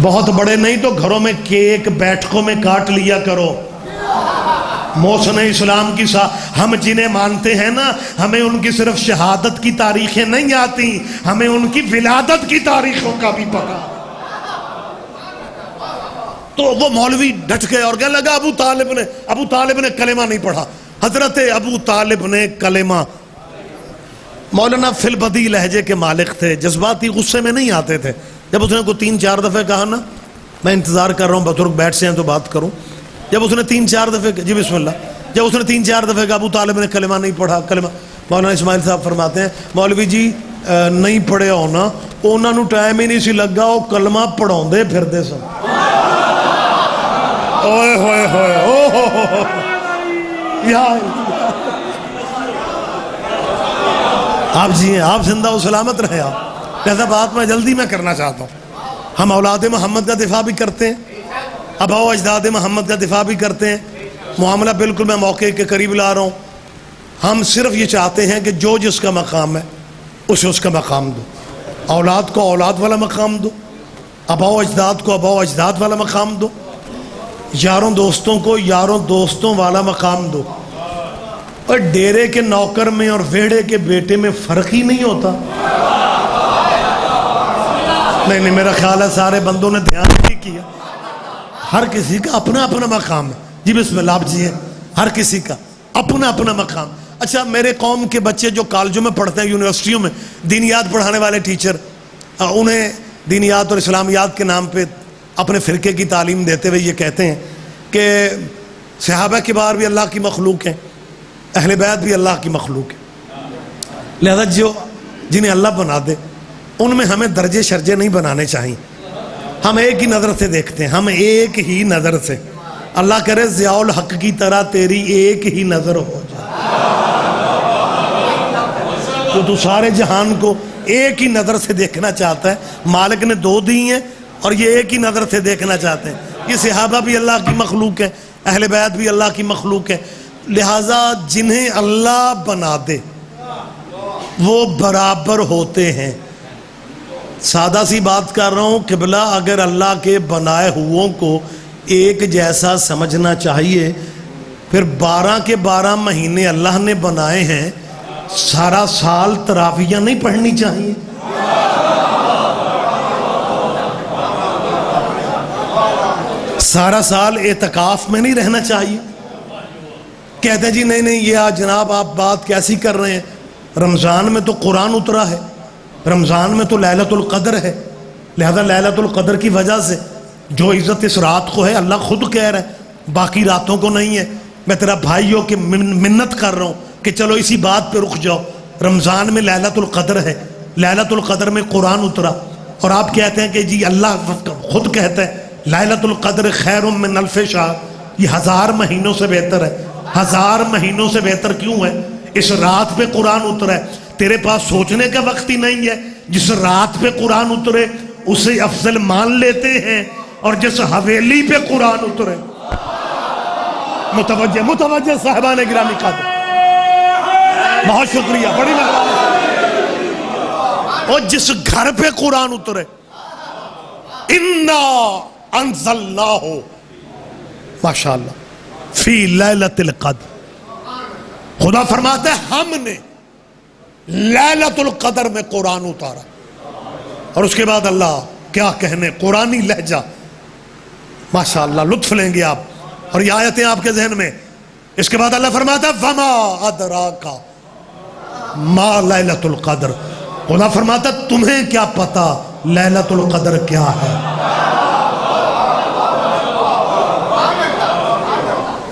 بہت بڑے نہیں تو گھروں میں کیک بیٹھکوں میں کاٹ لیا کرو. محسن اسلام کی ہم جنہیں مانتے ہیں نا، ہمیں ان کی صرف شہادت کی تاریخیں نہیں آتی، ہمیں ان کی ولادت کی تاریخوں کا بھی پتا. تو وہ مولوی ڈٹ گئے اور کہنے لگا ابو طالب نے کلمہ نہیں پڑھا. حضرت ابو طالب نے کلمہ. مولانا فی البدی لہجے کے مالک تھے، جذباتی غصے میں نہیں آتے تھے. جب اس نے کوئی 3-4 دفعہ کہا نا، میں انتظار کر رہا ہوں بزرگ بیٹھ سے ہیں تو بات کروں. جب اس نے 3-4 دفعہ جی بسم اللہ، جب اس نے 3-4 دفعہ کہا ابو طالب نے کلمہ نہیں پڑھا کلمہ، مولانا اسماعیل صاحب فرماتے ہیں مولوی جی نہیں پڑھے ہونا، انہوں نے ٹائم ہی نہیں سی لگا، وہ کلمہ پڑھاؤں دے پھر دے سن. اوئے ہوئے ہوئے اوہ آپ جی ہیں، آپ زندہ و سلامت رہے. آپ ایسا بات میں جلدی میں کرنا چاہتا ہوں. ہم اولاد محمد کا دفاع بھی کرتے ہیں، آباء و اجداد محمد کا دفاع بھی کرتے ہیں. معاملہ بالکل میں موقع کے قریب لا رہا ہوں. ہم صرف یہ چاہتے ہیں کہ جو جس کا مقام ہے اسے اس کا مقام دو. اولاد کو اولاد والا مقام دو، آباء و اجداد کو آباء و اجداد والا مقام دو، یاروں دوستوں کو یاروں دوستوں والا مقام دو. اور ڈیرے کے نوکر میں اور ویڑے کے بیٹے میں فرق ہی نہیں ہوتا. نہیں میرا خیال ہے سارے بندوں نے دھیان نہیں کیا. ہر کسی کا اپنا اپنا مقام ہے. جی بسم اللہ. آپ جی ہیں، ہر کسی کا اپنا اپنا مقام. اچھا میرے قوم کے بچے جو کالجوں میں پڑھتے ہیں، یونیورسٹیوں میں دینیات پڑھانے والے ٹیچر، انہیں دینیات اور اسلامیات کے نام پہ اپنے فرقے کی تعلیم دیتے ہوئے یہ کہتے ہیں کہ صحابہ کبار بھی اللہ کی مخلوق ہیں، اہل بیت بھی اللہ کی مخلوق ہے. لہذا جنہیں اللہ بنا دے ان میں ہمیں درجے شرجے نہیں بنانے چاہیے. ہم ایک ہی نظر سے دیکھتے ہیں، ہم ایک ہی نظر سے. اللہ کرے ضیاء الحق کی طرح تیری ایک ہی نظر ہو جائے تو سارے جہان کو ایک ہی نظر سے دیکھنا چاہتا ہے. مالک نے 2 دی ہیں اور یہ ایک ہی نظر سے دیکھنا چاہتے ہیں. یہ صحابہ بھی اللہ کی مخلوق ہے، اہل بیت بھی اللہ کی مخلوق ہے. لہٰذا جنہیں اللہ بنا دے وہ برابر ہوتے ہیں. سادہ سی بات کر رہا ہوں، قبلہ اگر اللہ کے بنائے ہوئوں کو ایک جیسا سمجھنا چاہیے، پھر 12 کے 12 مہینے اللہ نے بنائے ہیں، سارا سال تراویح نہیں پڑھنی چاہیے؟ سارا سال اعتکاف میں نہیں رہنا چاہیے؟ کہتے ہیں جی نہیں یہ جناب آپ بات کیسی کر رہے ہیں، رمضان میں تو قرآن اترا ہے، رمضان میں تو لیلۃ القدر ہے، لہذا لیلۃ القدر کی وجہ سے جو عزت اس رات کو ہے اللہ خود کہہ رہا ہے، باقی راتوں کو نہیں ہے. میں تیرا بھائی ہو کہ منت کر رہا ہوں کہ چلو اسی بات پہ رک جاؤ. رمضان میں لیلۃ القدر ہے، لیلۃ القدر میں قرآن اترا، اور آپ کہتے ہیں کہ جی اللہ خود کہتا ہے لیلۃ القدر خیر من الف شہر، یہ 1000 مہینوں سے بہتر ہے. 1000 مہینوں سے بہتر کیوں ہے؟ اس رات پہ قرآن اترا ہے. تیرے پاس سوچنے کا وقت ہی نہیں ہے. جس رات پہ قرآن اترے اسے افضل مان لیتے ہیں، اور جس حویلی پہ قرآن اترے. متوجہ صاحبان گرامی قدر، بہت شکریہ، بڑی مہربانی. اور جس گھر پہ قرآن اترے، اِنَّا أَنزَلْنَاهُ ماشاءاللہ فی لیلۃ القدر، خدا فرماتا ہے ہم نے لیلۃ القدر میں قرآن اتارا. اور اس کے بعد اللہ کیا کہنے، قرآنی لہجہ ماشاءاللہ لطف لیں گے آپ، اور یہ آیتیں آپ کے ذہن میں. اس کے بعد اللہ فرماتا ہے وَمَا أَدْرَاكَ مَا لیلۃ القدر، خدا فرماتا ہے تمہیں کیا پتا لیلۃ القدر کیا ہے.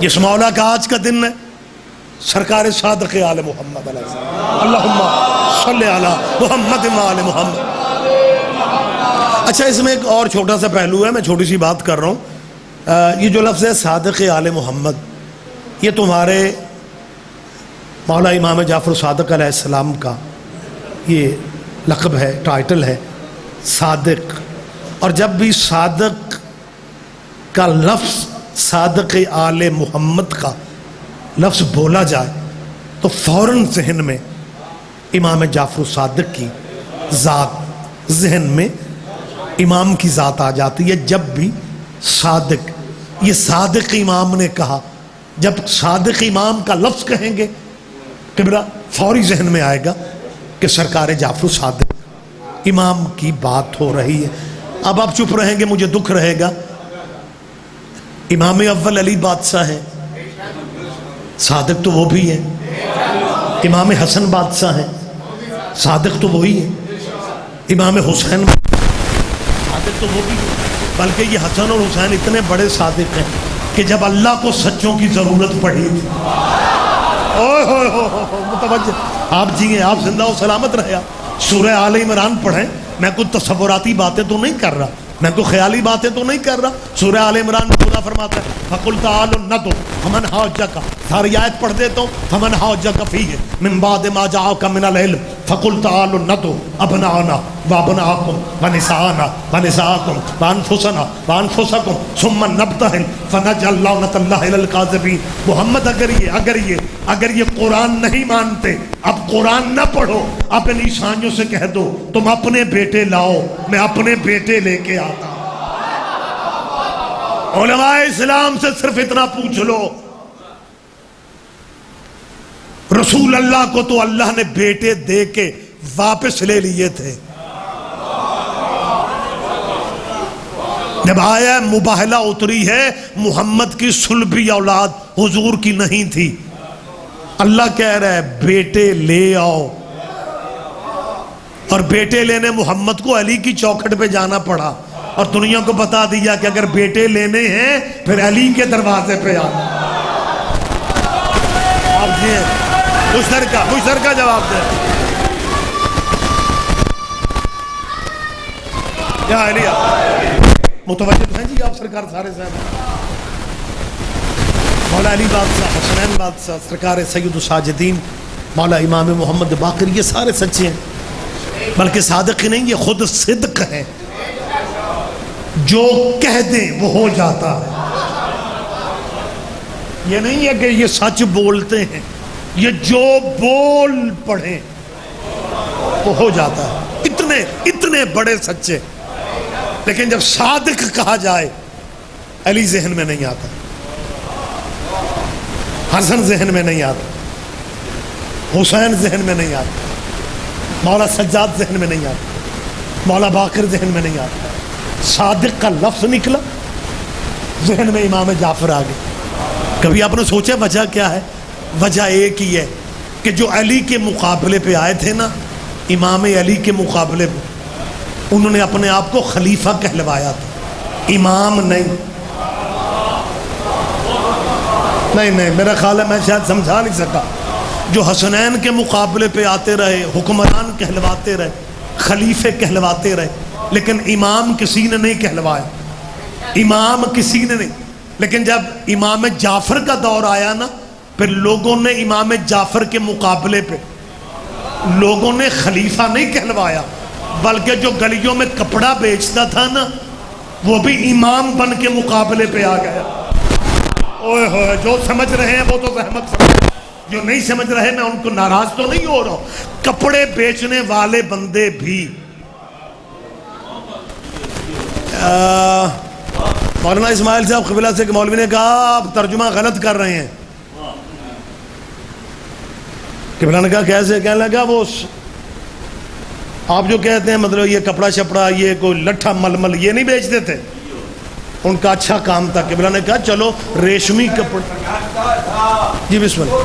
اس مولا کا آج کا دن ہے، سرکار صادق آل محمد علیہ السلام، اللہم صلی علی محمد و آل محمد. اچھا اس میں ایک اور چھوٹا سا پہلو ہے، میں چھوٹی سی بات کر رہا ہوں. یہ جو لفظ ہے صادق آل محمد، یہ تمہارے مولا امام جعفر صادق علیہ السلام کا یہ لقب ہے، ٹائٹل ہے صادق. اور جب بھی صادق کا لفظ، صادق آل محمد کا لفظ بولا جائے تو فوراً ذہن میں امام جعفر صادق کی ذات، ذہن میں امام کی ذات آ جاتی ہے. جب بھی صادق، یہ صادق امام نے کہا، جب صادق امام کا لفظ کہیں گے قبلہ فوری ذہن میں آئے گا کہ سرکار جعفر صادق امام کی بات ہو رہی ہے. اب آپ چپ رہیں گے، مجھے دکھ رہے گا. امام اول علی بادشاہ ہے، صادق تو وہ بھی ہے. امام حسن بادشاہ ہے، صادق تو وہی ہے. امام حسین صادق تو وہ بھی ہے. بلکہ یہ حسن اور حسین اتنے بڑے صادق ہیں کہ جب اللہ کو سچوں کی ضرورت پڑی تھی، متوجہ آپ جیئے، آپ زندہ و سلامت رہے. سورہ آل عمران پڑھیں. میں کوئی تصوراتی باتیں تو نہیں کر رہا، میں کوئی خیالی باتیں تو نہیں کر رہا. سورہ آل عمران میں خدا فرماتا ہے فَقُلْ تَعَالُوا نَدْعُوا فَمَنْ حَاجَّكَ، ساری آیت پڑھ دیتا ہوں. فَمَنْ حَاجَّكَ فِيهِ مِنْ بَعْدِ مَا جَاءَكَ مِنَ الْعِلْمِ فَقُلْ تَعَالُوا نَدْعُوا أَبْنَاءَنَا وَأَبْنَاءَكُمْ وَنِسَاءَنَا وَنِسَاءَكُمْ وَأَنفُسَنَا وَأَنفُسَكُمْ ثُمَّ نَبْتَهِلْ فَنَجْعَلْ لَعْنَةَ اللَّهِ عَلَى الْكَاذِبِينَ. محمد اگر یہ قرآن نہیں مانتے، اب قرآن نہ پڑھو، اپنی نشانیوں سے کہہ دو تم اپنے بیٹے لاؤ، میں اپنے بیٹے لے کے آتا. علماء اسلام سے صرف اتنا پوچھ لو، رسول اللہ کو تو اللہ نے بیٹے دے کے واپس لے لیے تھے. جب آیا مباہلہ اتری ہے، محمد کی صلبی اولاد حضور کی نہیں تھی. اللہ کہہ رہا ہے بیٹے لے آؤ، اور بیٹے لینے محمد کو علی کی چوکھٹ پہ جانا پڑا، اور دنیا کو بتا دیا کہ اگر بیٹے لینے ہیں پھر علی کے دروازے پہ آنا. آپ جی مشتر کا جواب دیں. کیا علی متوجہ ہیں جی آپ سرکار سارے صاحب، مولا علی بادشاہ، حسنین بادشاہ، سرکار سید الساجدین، مولا امام محمد باقر، یہ سارے سچے ہیں. بلکہ صادق ہی نہیں، یہ خود صدق ہے. جو کہہ دیں وہ ہو جاتا ہے. یہ نہیں ہے کہ یہ سچ بولتے ہیں، یہ جو بول پڑھیں وہ ہو جاتا ہے. اتنے بڑے سچے. لیکن جب صادق کہا جائے، علی ذہن میں نہیں آتا، حسن ذہن میں نہیں آتا، حسین ذہن میں نہیں آتا، مولا سجاد ذہن میں نہیں آتا، مولا باقر ذہن میں نہیں آتا. صادق کا لفظ نکلا، ذہن میں امام جعفر آ گئے. کبھی آپ نے سوچا وجہ کیا ہے؟ وجہ ایک ہی ہے کہ جو علی کے مقابلے پہ آئے تھے نا، امام علی کے مقابلے پہ، انہوں نے اپنے آپ کو خلیفہ کہلوایا تھا، امام نہیں. میرا خیال ہے میں شاید سمجھا نہیں سکا. جو حسنین کے مقابلے پہ آتے رہے، حکمران کہلواتے رہے، خلیفے کہلواتے رہے، لیکن امام کسی نے نہیں کہلوایا. امام کسی نے نہیں. لیکن جب امام جعفر کا دور آیا نا، پھر لوگوں نے امام جعفر کے مقابلے پہ لوگوں نے خلیفہ نہیں کہلوایا، بلکہ جو گلیوں میں کپڑا بیچتا تھا نا، وہ بھی امام بن کے مقابلے پہ آ گیا. اوئے ہوئے، جو سمجھ رہے ہیں وہ تو زحمت سمجھ. جو نہیں سمجھ رہے میں ان کو ناراض تو نہیں ہو رہا ہوں. کپڑے بیچنے والے بندے بھی مولانا اسماعیل صاحب قبلہ سے کہ مولوی نے کہا آپ ترجمہ غلط کر رہے ہیں. قبلہ نے کہا کیسے؟ کہنے لگا وہ آپ جو کہتے ہیں مطلب یہ کپڑا شپڑا یہ کوئی لٹھا ململ یہ نہیں بیچتے تھے، ان کا اچھا کام تھا. قبلہ نے کہا چلو ریشمی کپڑا. جی بسم اللہ.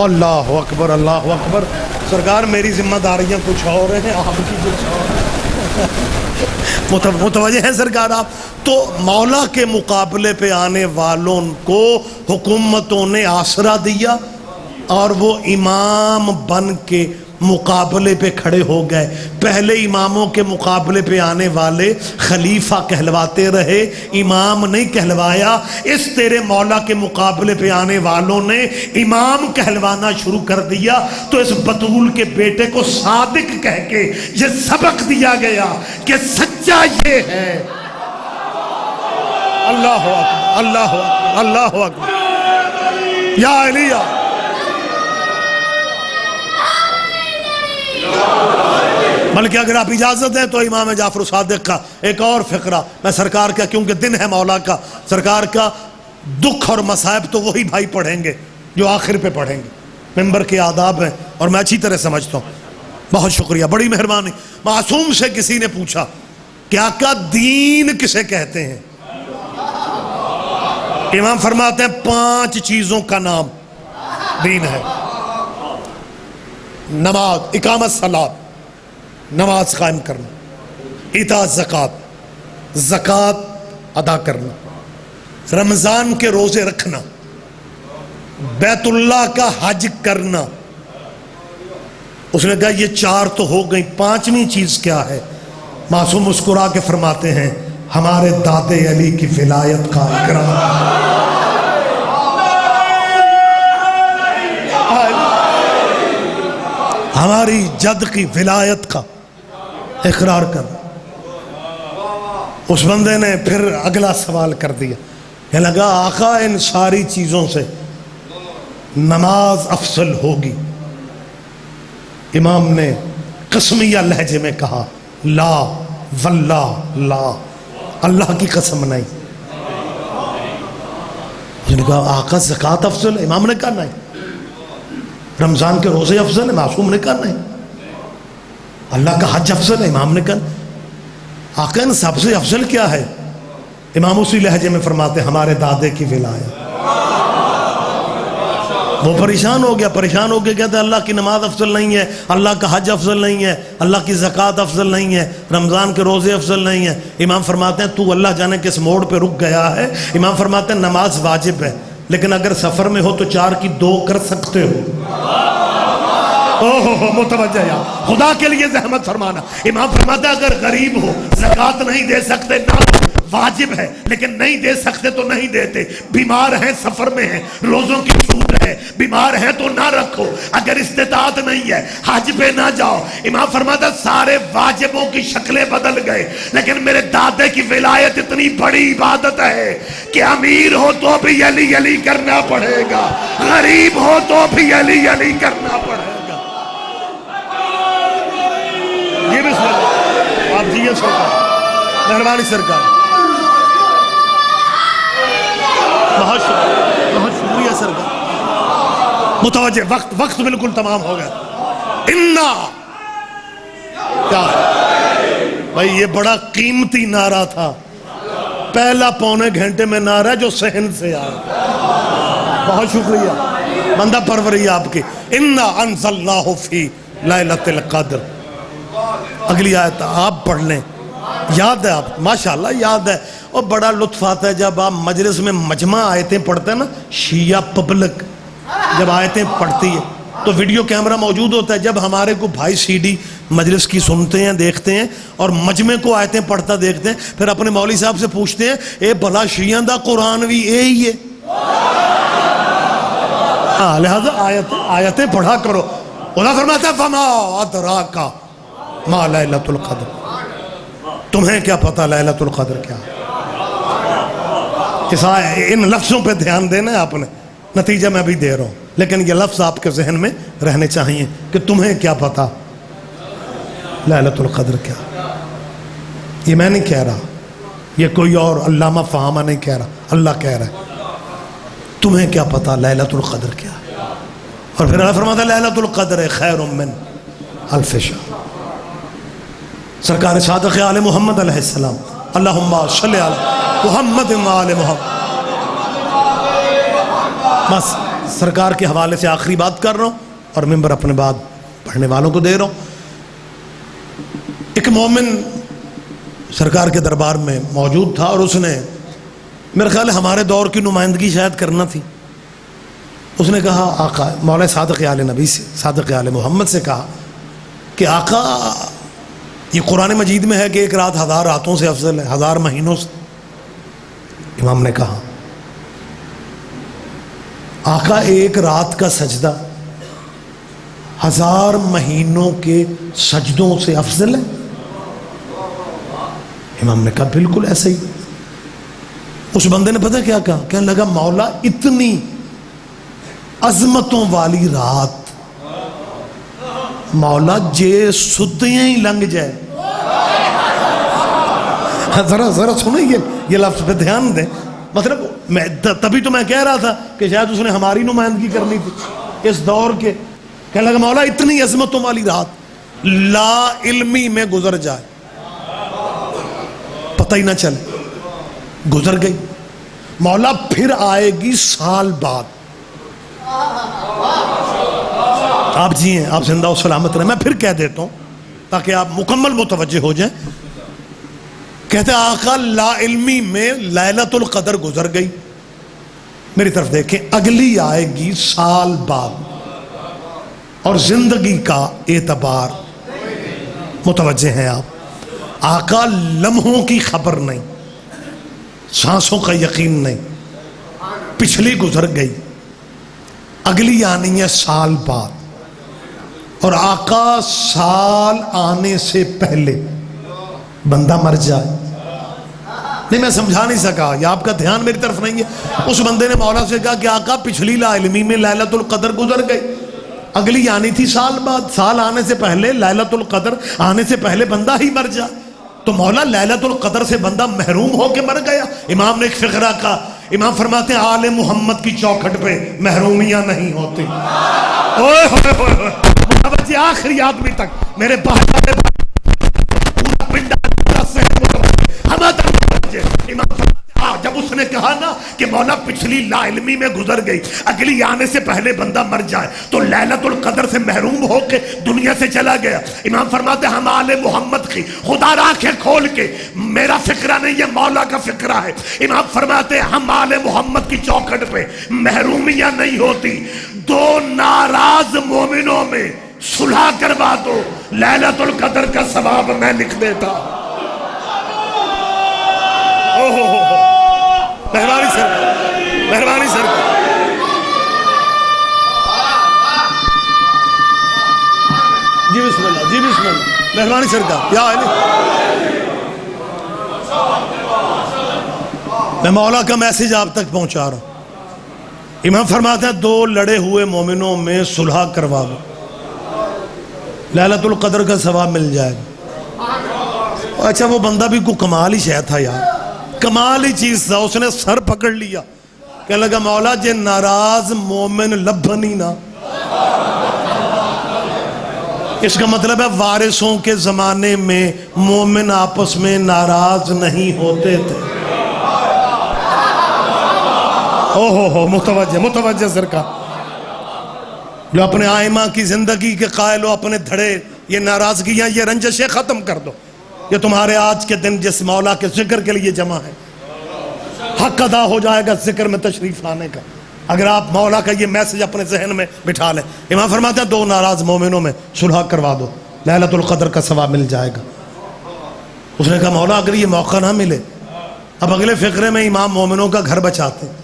اللہ اکبر اللہ اکبر. سرکار میری ذمہ داریاں کچھ اور ہیں، آپ کی کچھ اور. متوجہ ہیں سرکار آپ؟ تو مولا کے مقابلے پہ آنے والوں کو حکومتوں نے آسرا دیا اور وہ امام بن کے مقابلے پہ کھڑے ہو گئے. پہلے اماموں کے مقابلے پہ آنے والے خلیفہ کہلواتے رہے، امام نہیں کہلوایا. اس تیرے مولا کے مقابلے پہ آنے والوں نے امام کہلوانا شروع کر دیا. تو اس بطول کے بیٹے کو صادق کہہ کے یہ سبق دیا گیا کہ سچا یہ ہے. اللہ اکبر اللہ اکبر اللہ اکبر. یا علی بلکہ اگر آپ اجازت دیں تو امام جعفر صادق کا ایک اور فقرہ میں سرکار کا، کیونکہ دن ہے مولا کا، سرکار کا دکھ اور مصائب تو وہی بھائی پڑھیں گے جو آخر پہ پڑھیں گے. ممبر کے آداب ہیں اور میں اچھی طرح سمجھتا ہوں. بہت شکریہ، بڑی مہربانی. معصوم سے کسی نے پوچھا کہ آقا دین کسے کہتے ہیں؟ امام فرماتے ہیں 5 چیزوں کا نام دین ہے. نماز، اقامت صلاۃ، نماز قائم کرنا، ایتاء زکوٰۃ، زکوٰۃ ادا کرنا، رمضان کے روزے رکھنا، بیت اللہ کا حج کرنا. اس نے کہا یہ 4 تو ہو گئی، 5ویں چیز کیا ہے؟ معصوم مسکرا کے فرماتے ہیں ہمارے دادے علی کی ولایت کا اقرار. ہماری جد کی ولایت کا اقرار کر. اس بندے نے پھر اگلا سوال کر دیا کہ لگا آقا ان ساری چیزوں سے نماز افضل ہوگی. امام نے قسمیہ لہجے میں کہا لا واللہ لا، اللہ کی قسم نہیں. جن کہا آقا زکوٰۃ افضل ہے؟ امام نے کہا نہیں. رمضان کے روزے افضل ہے؟ معصوم نے کہا نہیں. اللہ کا حج افضل ہے؟ امام نے کہا. آقا ان سب سے افضل کیا ہے؟ امام اسی لہجے میں فرماتے ہمارے دادے کی ولایت. وہ پریشان ہو گیا کہتے ہیں اللہ کی نماز افضل نہیں ہے، اللہ کا حج افضل نہیں ہے، اللہ کی زکوٰۃ افضل نہیں ہے، رمضان کے روزے افضل نہیں ہیں. امام فرماتے ہیں تو اللہ جانے کس موڑ پہ رک گیا ہے. امام فرماتے ہیں نماز واجب ہے، لیکن اگر سفر میں ہو تو 4 کی 2 کر سکتے ہو. متوجہ یا خدا کے لیے زحمت فرمانا. امام فرماتا ہے اگر غریب ہو زکوٰۃ نہیں دے سکتے نہ واجب ہے، لیکن نہیں دے سکتے تو نہیں دیتے. بیمار ہیں، سفر میں ہیں، روزوں کی چھوٹ ہے، بیمار ہیں تو نہ رکھو. اگر استطاعت نہیں ہے حج پہ نہ جاؤ. امام فرماتا سارے واجبوں کی شکلیں بدل گئے، لیکن میرے دادے کی ولایت اتنی بڑی عبادت ہے کہ امیر ہو تو بھی علی علی کرنا پڑے گا، غریب ہو تو بھی علی علی کرنا پڑے گا. یہ بھی سن آپ جی سرکار، مہربانی سرکار، بہت شکریہ سرکار. متوجہ، وقت بالکل تمام ہو گیا. انا کیا بھائی یہ بڑا قیمتی نعرہ تھا، پہلا 1.25 گھنٹے میں نعرہ جو صحن سے آیا. بہت شکریہ، بندہ پروری آپ کی. انا انزلناہ فی لیلۃ القدر. اگلی آیت آپ پڑھ لیں، یاد ہے آپ؟ ماشاءاللہ یاد ہے. اور بڑا لطف آتا ہے جب آپ مجلس میں مجمع آیتیں پڑھتے ہیں نا. شیعہ پبلک جب آیتیں پڑھتی ہے تو ویڈیو کیمرہ موجود ہوتا ہے. جب ہمارے کو بھائی سی ڈی مجلس کی سنتے ہیں، دیکھتے ہیں اور مجمع کو آیتیں پڑھتا دیکھتے ہیں، پھر اپنے مولوی صاحب سے پوچھتے ہیں اے بھلا شیعہ دا قرآن بھی اے ہی ہے؟ لہذا آیتیں پڑھا کرو. خدا فرماتا ہے فما ادراک ما لیلۃ القدر. تمہیں کیا پتا لیلۃ القدر کیا ہے؟ ان لفظوں پہ دھیان دینا ہے آپ نے. نتیجہ میں بھی دے رہا ہوں، لیکن یہ لفظ آپ کے ذہن میں رہنے چاہیے کہ تمہیں کیا پتا لیلۃ القدر کیا. یہ میں نہیں کہہ رہا، یہ کوئی اور علامہ فہامہ نہیں کہہ رہا، اللہ کہہ رہا ہے تمہیں کیا پتا لیلۃ القدر کیا. اور پھر اللہ فرماتا ہے لیلۃ القدر خیر من الف شہر. سرکار صادق آل محمد علیہ السلام، اللہم صلی علی محمد و آل محمد. بس سرکار کے حوالے سے آخری بات کر رہا ہوں اور ممبر اپنے بات پڑھنے والوں کو دے رہا ہوں. ایک مومن سرکار کے دربار میں موجود تھا اور اس نے میرے خیال ہے ہمارے دور کی نمائندگی شاید کرنا تھی. اس نے کہا آقا، مولا صادق آل نبی سے، صادق آل محمد سے کہا کہ آقا یہ قرآن مجید میں ہے کہ ایک رات 1000 راتوں سے افضل ہے، 1000 مہینوں سے. امام نے کہا آقا ایک رات کا سجدہ 1000 مہینوں کے سجدوں سے افضل ہے؟ امام نے کہا بالکل ایسے ہی. اس بندے نے پتہ کیا کہا؟ کہنے لگا مولا اتنی عظمتوں والی رات مولا جے ستیاں ہی لنگ جائے. ذرا سنیں یہ لفظ پہ دھیان دیں. مطلب تبھی تو میں کہہ رہا تھا کہ شاید اس نے ہماری نمائندگی کرنی تھی اس دور کے. کہنے لگا مولا اتنی عظمتوں والی رات لا علمی میں گزر جائے، پتہ ہی نہ چلے، گزر گئی. مولا پھر آئے گی سال بعد. آپ جی ہیں، آپ زندہ و سلامت رہیں. میں پھر کہہ دیتا ہوں تاکہ آپ مکمل متوجہ ہو جائیں. کہتے ہیں آقا لا علمی میں لیلۃ القدر گزر گئی، میری طرف دیکھیں، اگلی آئے گی سال بعد. اور زندگی کا اعتبار متوجہ ہیں آپ. آقا لمحوں کی خبر نہیں، سانسوں کا یقین نہیں. پچھلی گزر گئی، اگلی آنی ہے سال بعد. اور آقا سال آنے سے پہلے بندہ مر جائے. نہیں میں سمجھا نہیں سکا، یہ آپ کا دھیان میری طرف نہیں ہے. اس بندے نے مولا سے کہا کہ آقا پچھلی لا علمی میں لیلۃ القدر گزر گئی، اگلی آنی تھی سال بعد. سال آنے سے پہلے، لیلۃ القدر آنے سے پہلے بندہ ہی مر جائے تو مولا لیلۃ القدر سے بندہ محروم ہو کے مر گیا. امام نے ایک فقرہ کہا، امام فرماتے ہیں آل محمد کی چوکھٹ پہ محرومیاں نہیں ہوتی. اوئے ہوئے ہوئے ہوئے متوجہ آخری آدمی تک میرے باہر جب اس نے کہا نا کہ مولا پچھلی لا علمی میں گزر گئی، اگلی آنے سے پہلے بندہ مر جائے تو لیلۃ القدر سے محروم ہو کے دنیا سے چلا گیا. امام فرماتے ہیں ہم آل محمد کی خدا آنکھیں کھول کے، میرا فکرہ نہیں، یہ مولا کا فکرہ ہے. امام فرماتے ہیں ہم آل محمد کی چوکھٹ پہ محرومیاں نہیں ہوتی. دو ناراض مومنوں میں صلح کروا دو، لیلۃ القدر کا ثواب میں لکھ دیتا. مہربانی سر، مہربانی سر. جی بسم اللہ، جی بسم اللہ، مہربانی سر کا. یا میں مولا کا میسج آپ تک پہنچا رہا ہوں. امام فرماتے ہیں دو لڑے ہوئے مومنوں میں صلح کروا دو، لیلۃ القدر کا ثواب مل جائے گا. اچھا وہ بندہ بھی کوئی کمال ہی شاید تھا یار، کمال ہی چیز تھا. اس نے سر پکڑ لیا، کہنے لگا مولا جے ناراض مومن لبھنی نا. اس کا مطلب ہے وارثوں کے زمانے میں مومن آپس میں ناراض نہیں ہوتے تھے. ہو متوجہ سرکار. جو اپنے آئمہ کی زندگی کے قائل ہو، اپنے دھڑے، یہ ناراضگیاں، یہ رنجشیں ختم کر دو. یہ تمہارے آج کے دن جس مولا کے ذکر کے لیے جمع ہے، حق ادا ہو جائے گا ذکر میں تشریف لانے کا اگر آپ مولا کا یہ میسج اپنے ذہن میں بٹھا لیں. امام فرماتا ہے دو ناراض مومنوں میں صلح کروا دو، لیلۃ القدر کا ثواب مل جائے گا. اس نے کہا مولا اگر یہ موقع نہ ملے. اب اگلے فقرے میں امام مومنوں کا گھر بچاتے ہیں.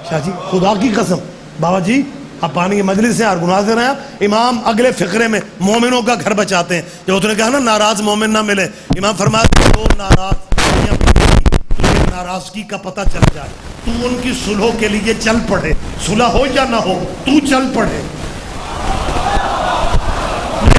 شاہ جی خدا کی قسم، بابا جی آپ پانی کی مجلس سے ارگناز دے رہے ہیں. امام اگلے فقرے میں مومنوں کا گھر بچاتے ہیں. جب اس نے کہا نا ناراض مومن نہ ملے، امام فرماتے ہیں دو ناراض ناراضگی کا پتہ چل جائے تو ان کی صلح کے لیے چل پڑے، صلح ہو یا نہ ہو تو چل پڑے۔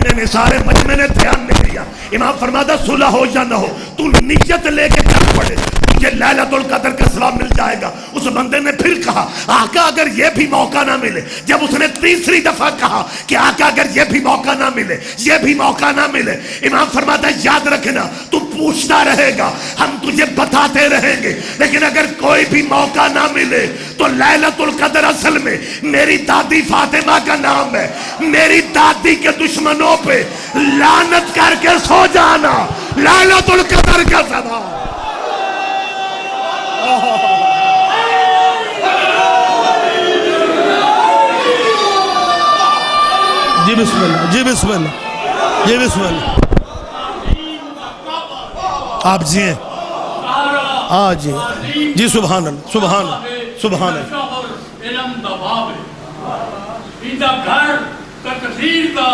میں نے سارے مجمع نے دھیان نہیں دیا، امام فرماتا صلح ہو یا نہ ہو تو نیت لے کے چل پڑے، تجھے لیلۃ القدر کا ثواب مل جائے گا۔ اس بندے نے پھر کہا آقا اگر یہ بھی موقع نہ ملے، جب اس نے تیسری دفعہ کہا کہ آقا اگر یہ بھی موقع نہ ملے، یہ بھی موقع نہ ملے، امام فرماتا ہے یاد رکھنا تو پوچھتا رہے گا، ہم تجھے بتاتے رہیں گے، لیکن اگر کوئی بھی موقع نہ ملے تو لیلۃ القدر اصل میں میری دادی فاطمہ کا نام ہے، میری دادی کے دشمنوں پہ لعنت کر کے سو جانا لیلۃ القدر کا ثواب۔ جی بسم اللہ، جی بسم اللہ، جی بسم اللہ، آپ جیئیں جی جی سبحان اللہ، سبحان اللہ، سبحان اللہ۔ علم دا باب ہے، ایدہ گھر تکثیر کا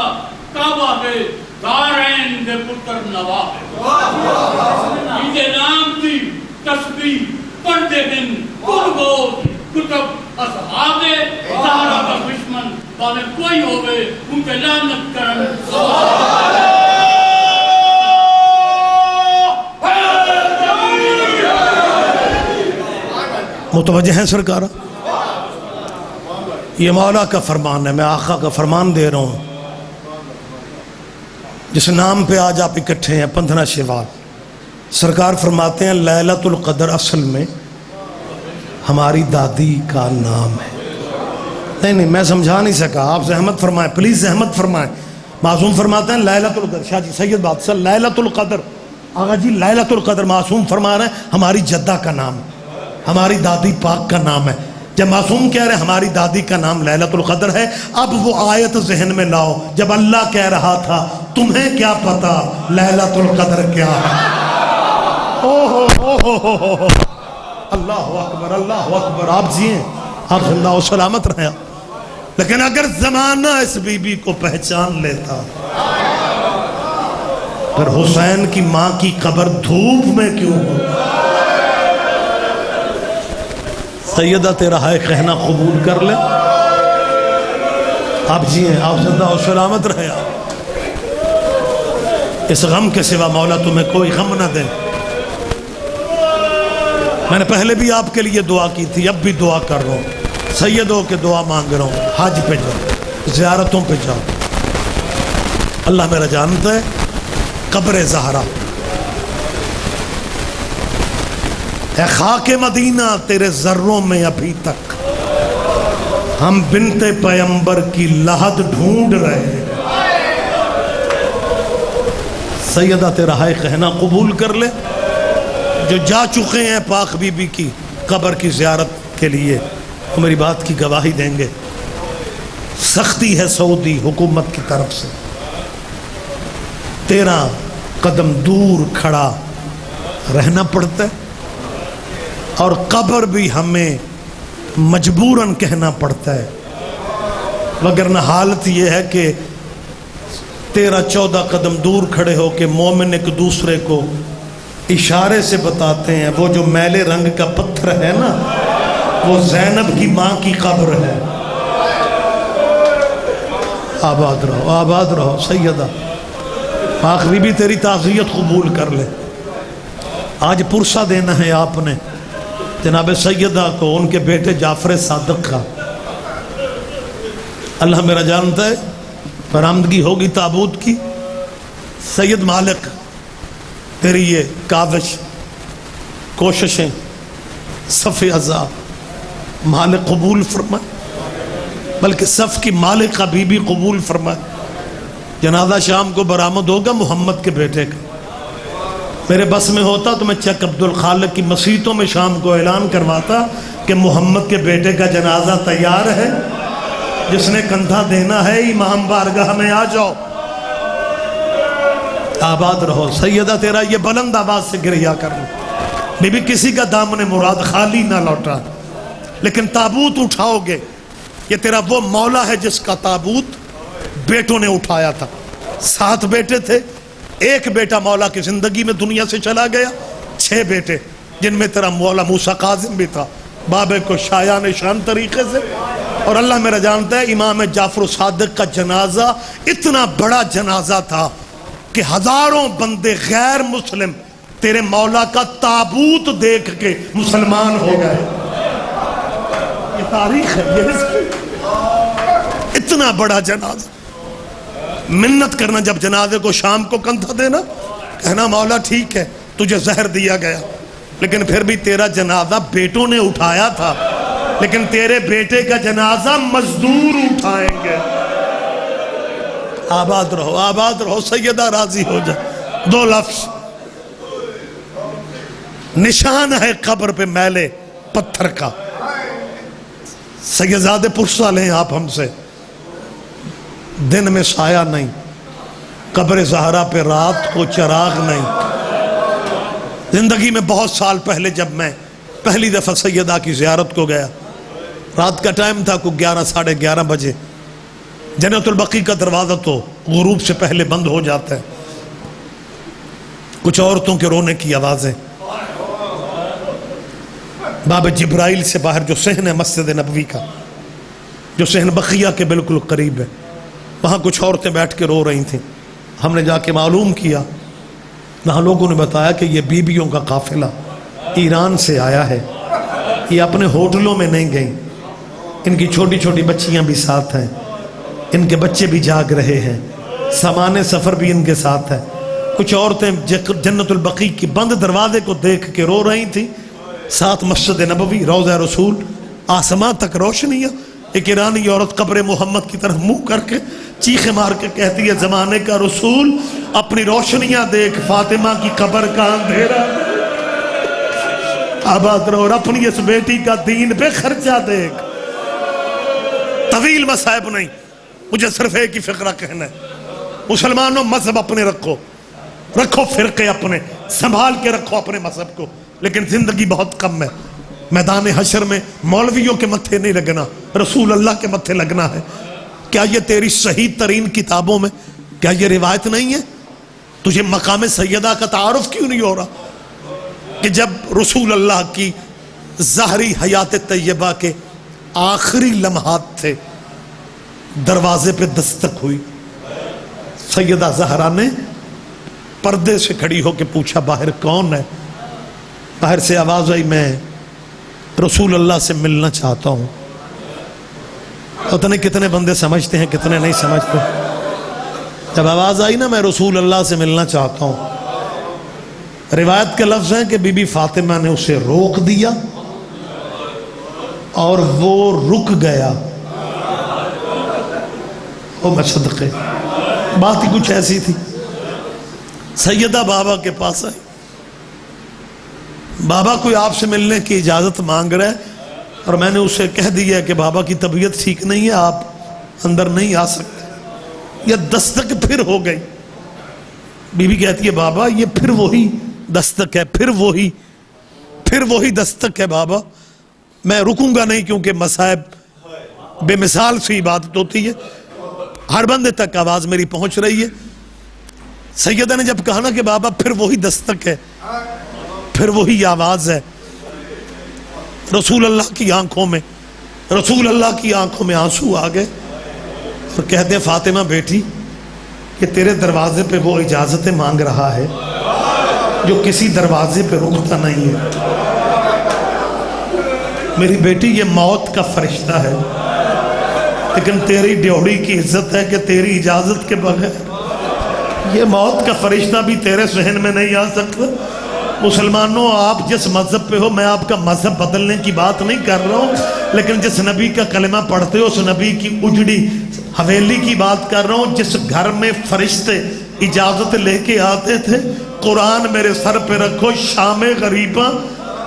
کعبہ ہے، دارین دے پتر نواب ہے، ایدے نام دی تسبیح پڑھتے دن قربوت کتب اصحاب زہرا کا دشمن والے کوئی ہوئے ان کے لعنت کرن۔ متوجہ ہیں سرکارہ؟ یہ مولا کا فرمان ہے، میں آقا کا فرمان دے رہا ہوں۔ جس نام پہ آج آپ اکٹھے ہیں 15 شوال، سرکار فرماتے ہیں لیلۃ القدر اصل میں ہماری دادی کا نام ہے۔ نہیں میں سمجھا نہیں سکا، آپ زحمت فرمائیں، پلیز زحمت فرمائیں۔ معصوم فرماتے ہیں لیلۃ القدر، شاہ جی سید بادشاہ لیلۃ القدر، آقا جی لیلۃ القدر، معصوم فرما رہے ہیں ہماری جدہ کا نام ہے، ہماری دادی پاک کا نام ہے۔ جب معصوم کہہ رہے ہیں ہماری دادی کا نام لیلۃ القدر ہے، اب وہ آیت ذہن میں لاؤ جب اللہ کہہ رہا تھا تمہیں کیا پتا لیلۃ القدر کیا ہے۔ اللہ اکبر، اللہ اکبر، آپ جیئیں، آپ زندہ و سلامت رہیں۔ لیکن اگر زمانہ اس بی بی کو پہچان لیتا، پھر حسین کی ماں کی قبر دھوپ میں کیوں ہو؟ سیدہ تیرا ہے کہنا قبول کر لے، آپ جیئیں، آپ زندہ و سلامت رہے۔ اس غم کے سوا مولا تمہیں کوئی غم نہ دے۔ میں نے پہلے بھی آپ کے لیے دعا کی تھی، اب بھی دعا کر رہا ہوں، سیدوں کے دعا مانگ رہا ہوں، حج پہ جاؤ، زیارتوں پہ جاؤ۔ اللہ میرا جانتا ہے قبر زہرا، اے خاک مدینہ تیرے ذروں میں ابھی تک ہم بنت پیمبر کی لحد ڈھونڈ رہے ہیں۔ سیدہ تیرا ہے کہنا قبول کر لے، جو جا چکے ہیں پاک بی بی کی قبر کی زیارت کے لیے وہ میری بات کی گواہی دیں گے۔ سختی ہے سعودی حکومت کی طرف سے، 13 قدم دور کھڑا رہنا پڑتا ہے، اور قبر بھی ہمیں مجبوراً کہنا پڑتا ہے، وگرنہ حالت یہ ہے کہ 13-14 قدم دور کھڑے ہو کے مومن ایک دوسرے کو اشارے سے بتاتے ہیں وہ جو میلے رنگ کا پتھر ہے نا، وہ زینب کی ماں کی قبر ہے۔ آباد رہو، آباد رہو سیدہ، پاک بی بی تیری تعزیت قبول کر لے۔ آج پرسہ دینا ہے آپ نے جناب سیدہ کو ان کے بیٹے جعفر صادق کا۔ اللہ میرا جانتا ہے برآمدگی ہوگی تابوت کی۔ سید مالک تیری یہ کاوش کوششیں صف عزا مالک قبول فرمائے، بلکہ صف کی مالک بی بی قبول فرمائے۔ جنازہ شام کو برآمد ہوگا محمد کے بیٹے کا، میرے بس میں ہوتا تو میں چک عبدالخالق کی مسیتوں میں شام کو اعلان کرواتا کہ محمد کے بیٹے کا جنازہ تیار ہے، جس نے کندھا دینا ہے امام بارگاہ میں آ جاؤ۔ آباد رہو سیدہ، تیرا یہ بلند آواز سے گریہ کرنا، بی بی کسی کا دامن مراد خالی نہ لوٹا، لیکن تابوت اٹھاؤ گے، یہ تیرا وہ مولا ہے جس کا تابوت بیٹوں نے اٹھایا تھا۔ 7 بیٹے تھے، ایک بیٹا مولا کی زندگی میں دنیا سے چلا گیا، 6 بیٹے جن میں تیرا مولا موسیٰ کاظم بھی تھا، بابے کو شایان شان طریقے سے. اور اللہ میرا جانتا ہے امام جعفر صادق کا جنازہ اتنا بڑا جنازہ تھا کہ ہزاروں بندے غیر مسلم تیرے مولا کا تابوت دیکھ کے مسلمان ہو گئے. یہ تاریخ ہے، اتنا بڑا جنازہ. منت کرنا جب جنازے کو شام کو کندھا دینا، کہنا مولا ٹھیک ہے تجھے زہر دیا گیا لیکن پھر بھی تیرا جنازہ بیٹوں نے اٹھایا تھا، لیکن تیرے بیٹے کا جنازہ مزدور اٹھائیں گے. آباد رہو، آباد رہو، سیدہ راضی ہو جائے. 2 لفظ. نشان ہے قبر پہ میلے پتھر کا. سیدزادے پرسہ لیں آپ ہم سے، دن میں سایہ نہیں، قبر زہرا پہ رات کو چراغ نہیں. زندگی میں بہت سال پہلے جب میں پہلی دفعہ سیدہ کی زیارت کو گیا، رات کا ٹائم تھا، کوئی 11 ساڑھے 11 بجے. جنت البقیع کا دروازہ تو غروب سے پہلے بند ہو جاتا ہے. کچھ عورتوں کے رونے کی آوازیں. باب جبرائیل سے باہر جو صحن ہے مسجد نبوی کا، جو صحن بقیہ کے بالکل قریب ہے، وہاں کچھ عورتیں بیٹھ کے رو رہی تھیں. ہم نے جا کے معلوم کیا، وہاں لوگوں نے بتایا کہ یہ بیویوں کا قافلہ ایران سے آیا ہے. یہ اپنے ہوٹلوں میں نہیں گئیں، ان کی چھوٹی چھوٹی بچیاں بھی ساتھ ہیں، ان کے بچے بھی جاگ رہے ہیں، سامان سفر بھی ان کے ساتھ ہے. کچھ عورتیں جنت البقیع کی بند دروازے کو دیکھ کے رو رہی تھیں، ساتھ مسجد نبوی، روضہ رسول، آسمان تک روشنیاں. ایک ایرانی عورت قبر محمد کی طرف منہ کر کے چیخیں مار کے کہتی ہے زمانے کا رسول اپنی روشنیاں دیکھ، فاطمہ کی قبر کا اندھیرا. آباد رہو. اور اپنی اس بیٹی کا دین پہ خرچہ دیکھ. طویل مصائب نہیں، مجھے صرف ایک ہی فقرہ کہنا ہے. مسلمانوں مذہب اپنے رکھو، رکھو فرقے اپنے، سنبھال کے رکھو اپنے مذہب کو، لیکن زندگی بہت کم ہے. میدان حشر میں مولویوں کے متھے نہیں لگنا، رسول اللہ کے متھے لگنا ہے. کیا یہ تیری صحیح ترین کتابوں میں، کیا یہ روایت نہیں ہے؟ تجھے مقام سیدہ کا تعارف کیوں نہیں ہو رہا کہ جب رسول اللہ کی ظاہری حیات طیبہ کے آخری لمحات تھے، دروازے پہ دستک ہوئی، سیدہ زہرا نے پردے سے کھڑی ہو کے پوچھا باہر کون ہے؟ باہر سے آواز آئی میں رسول اللہ سے ملنا چاہتا ہوں. پتہ نہیں کتنے بندے سمجھتے ہیں کتنے نہیں سمجھتے. جب آواز آئی نا میں رسول اللہ سے ملنا چاہتا ہوں، روایت کے لفظ ہیں کہ بی بی فاطمہ نے اسے روک دیا اور وہ رک گیا. او میں صدقے، بات ہی کچھ ایسی تھی. سیدہ بابا کے پاس آئی، بابا کوئی آپ سے ملنے کی اجازت مانگ رہا ہے اور میں نے اسے کہہ دیا کہ بابا کی طبیعت ٹھیک نہیں ہے، آپ اندر نہیں آ سکتے. یہ دستک پھر ہو گئی. بی بی کہتی ہے بابا یہ پھر وہی دستک ہے، پھر وہی دستک ہے بابا، میں رکوں گا نہیں کیونکہ مصائب بے مثال سی عبادت ہوتی ہے. ہر بندے تک آواز میری پہنچ رہی ہے. سیدہ نے جب کہا نا کہ بابا پھر وہی دستک ہے، پھر وہی آواز ہے، رسول اللہ کی آنکھوں میں آنسو آ گئے اور کہتے ہیں فاطمہ بیٹی کہ تیرے دروازے پہ وہ اجازتیں مانگ رہا ہے جو کسی دروازے پہ رکتا نہیں ہے. میری بیٹی یہ موت کا فرشتہ ہے، لیکن تیری ڈیوڑی کی عزت ہے کہ تیری اجازت کے بغیر یہ موت کا فرشتہ بھی تیرے صحن میں نہیں آ سکتا. مسلمانوں آپ جس مذہب پہ ہو، میں آپ کا مذہب بدلنے کی بات نہیں کر رہا ہوں، لیکن جس نبی کا کلمہ پڑھتے ہو اس نبی کی اجڑی حویلی کی بات کر رہا ہوں جس گھر میں فرشتے اجازت لے کے آتے تھے. قرآن میرے سر پہ رکھو، شام غریباں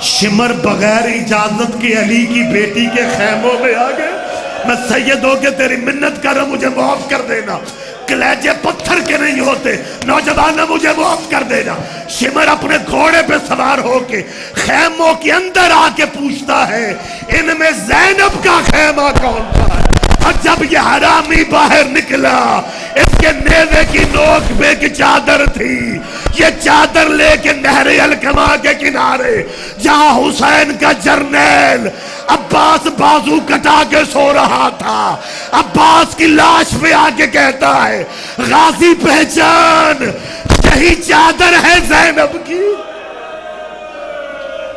شمر بغیر اجازت کے علی کی بیٹی کے خیموں میں آ گئے. میں سید ہو کے تیری منت کر رہا ہوں، مجھے معاف کر دینا. کلیجے پتھر کے نہیں ہوتے، نوجوانوں مجھے معاف کر دینا. شمر اپنے گھوڑے پہ سوار ہو کے خیموں کے اندر آ کے پوچھتا ہے ان میں زینب کا خیمہ کون تھا؟ اور جب یہ حرامی باہر نکلا، اس کے نیزے کی نوک پہ ایک چادر تھی. یہ چادر لے کے نہر الکما کے کنارے جہاں حسین کا جرنیل عباس بازو کٹا کے سو رہا تھا، عباس کی لاش پہ آ کے کہتا ہے غازی پہچان، یہی چادر ہے زینب کی۔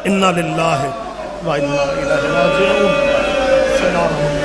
انا للہ و انا الیہ راجعون۔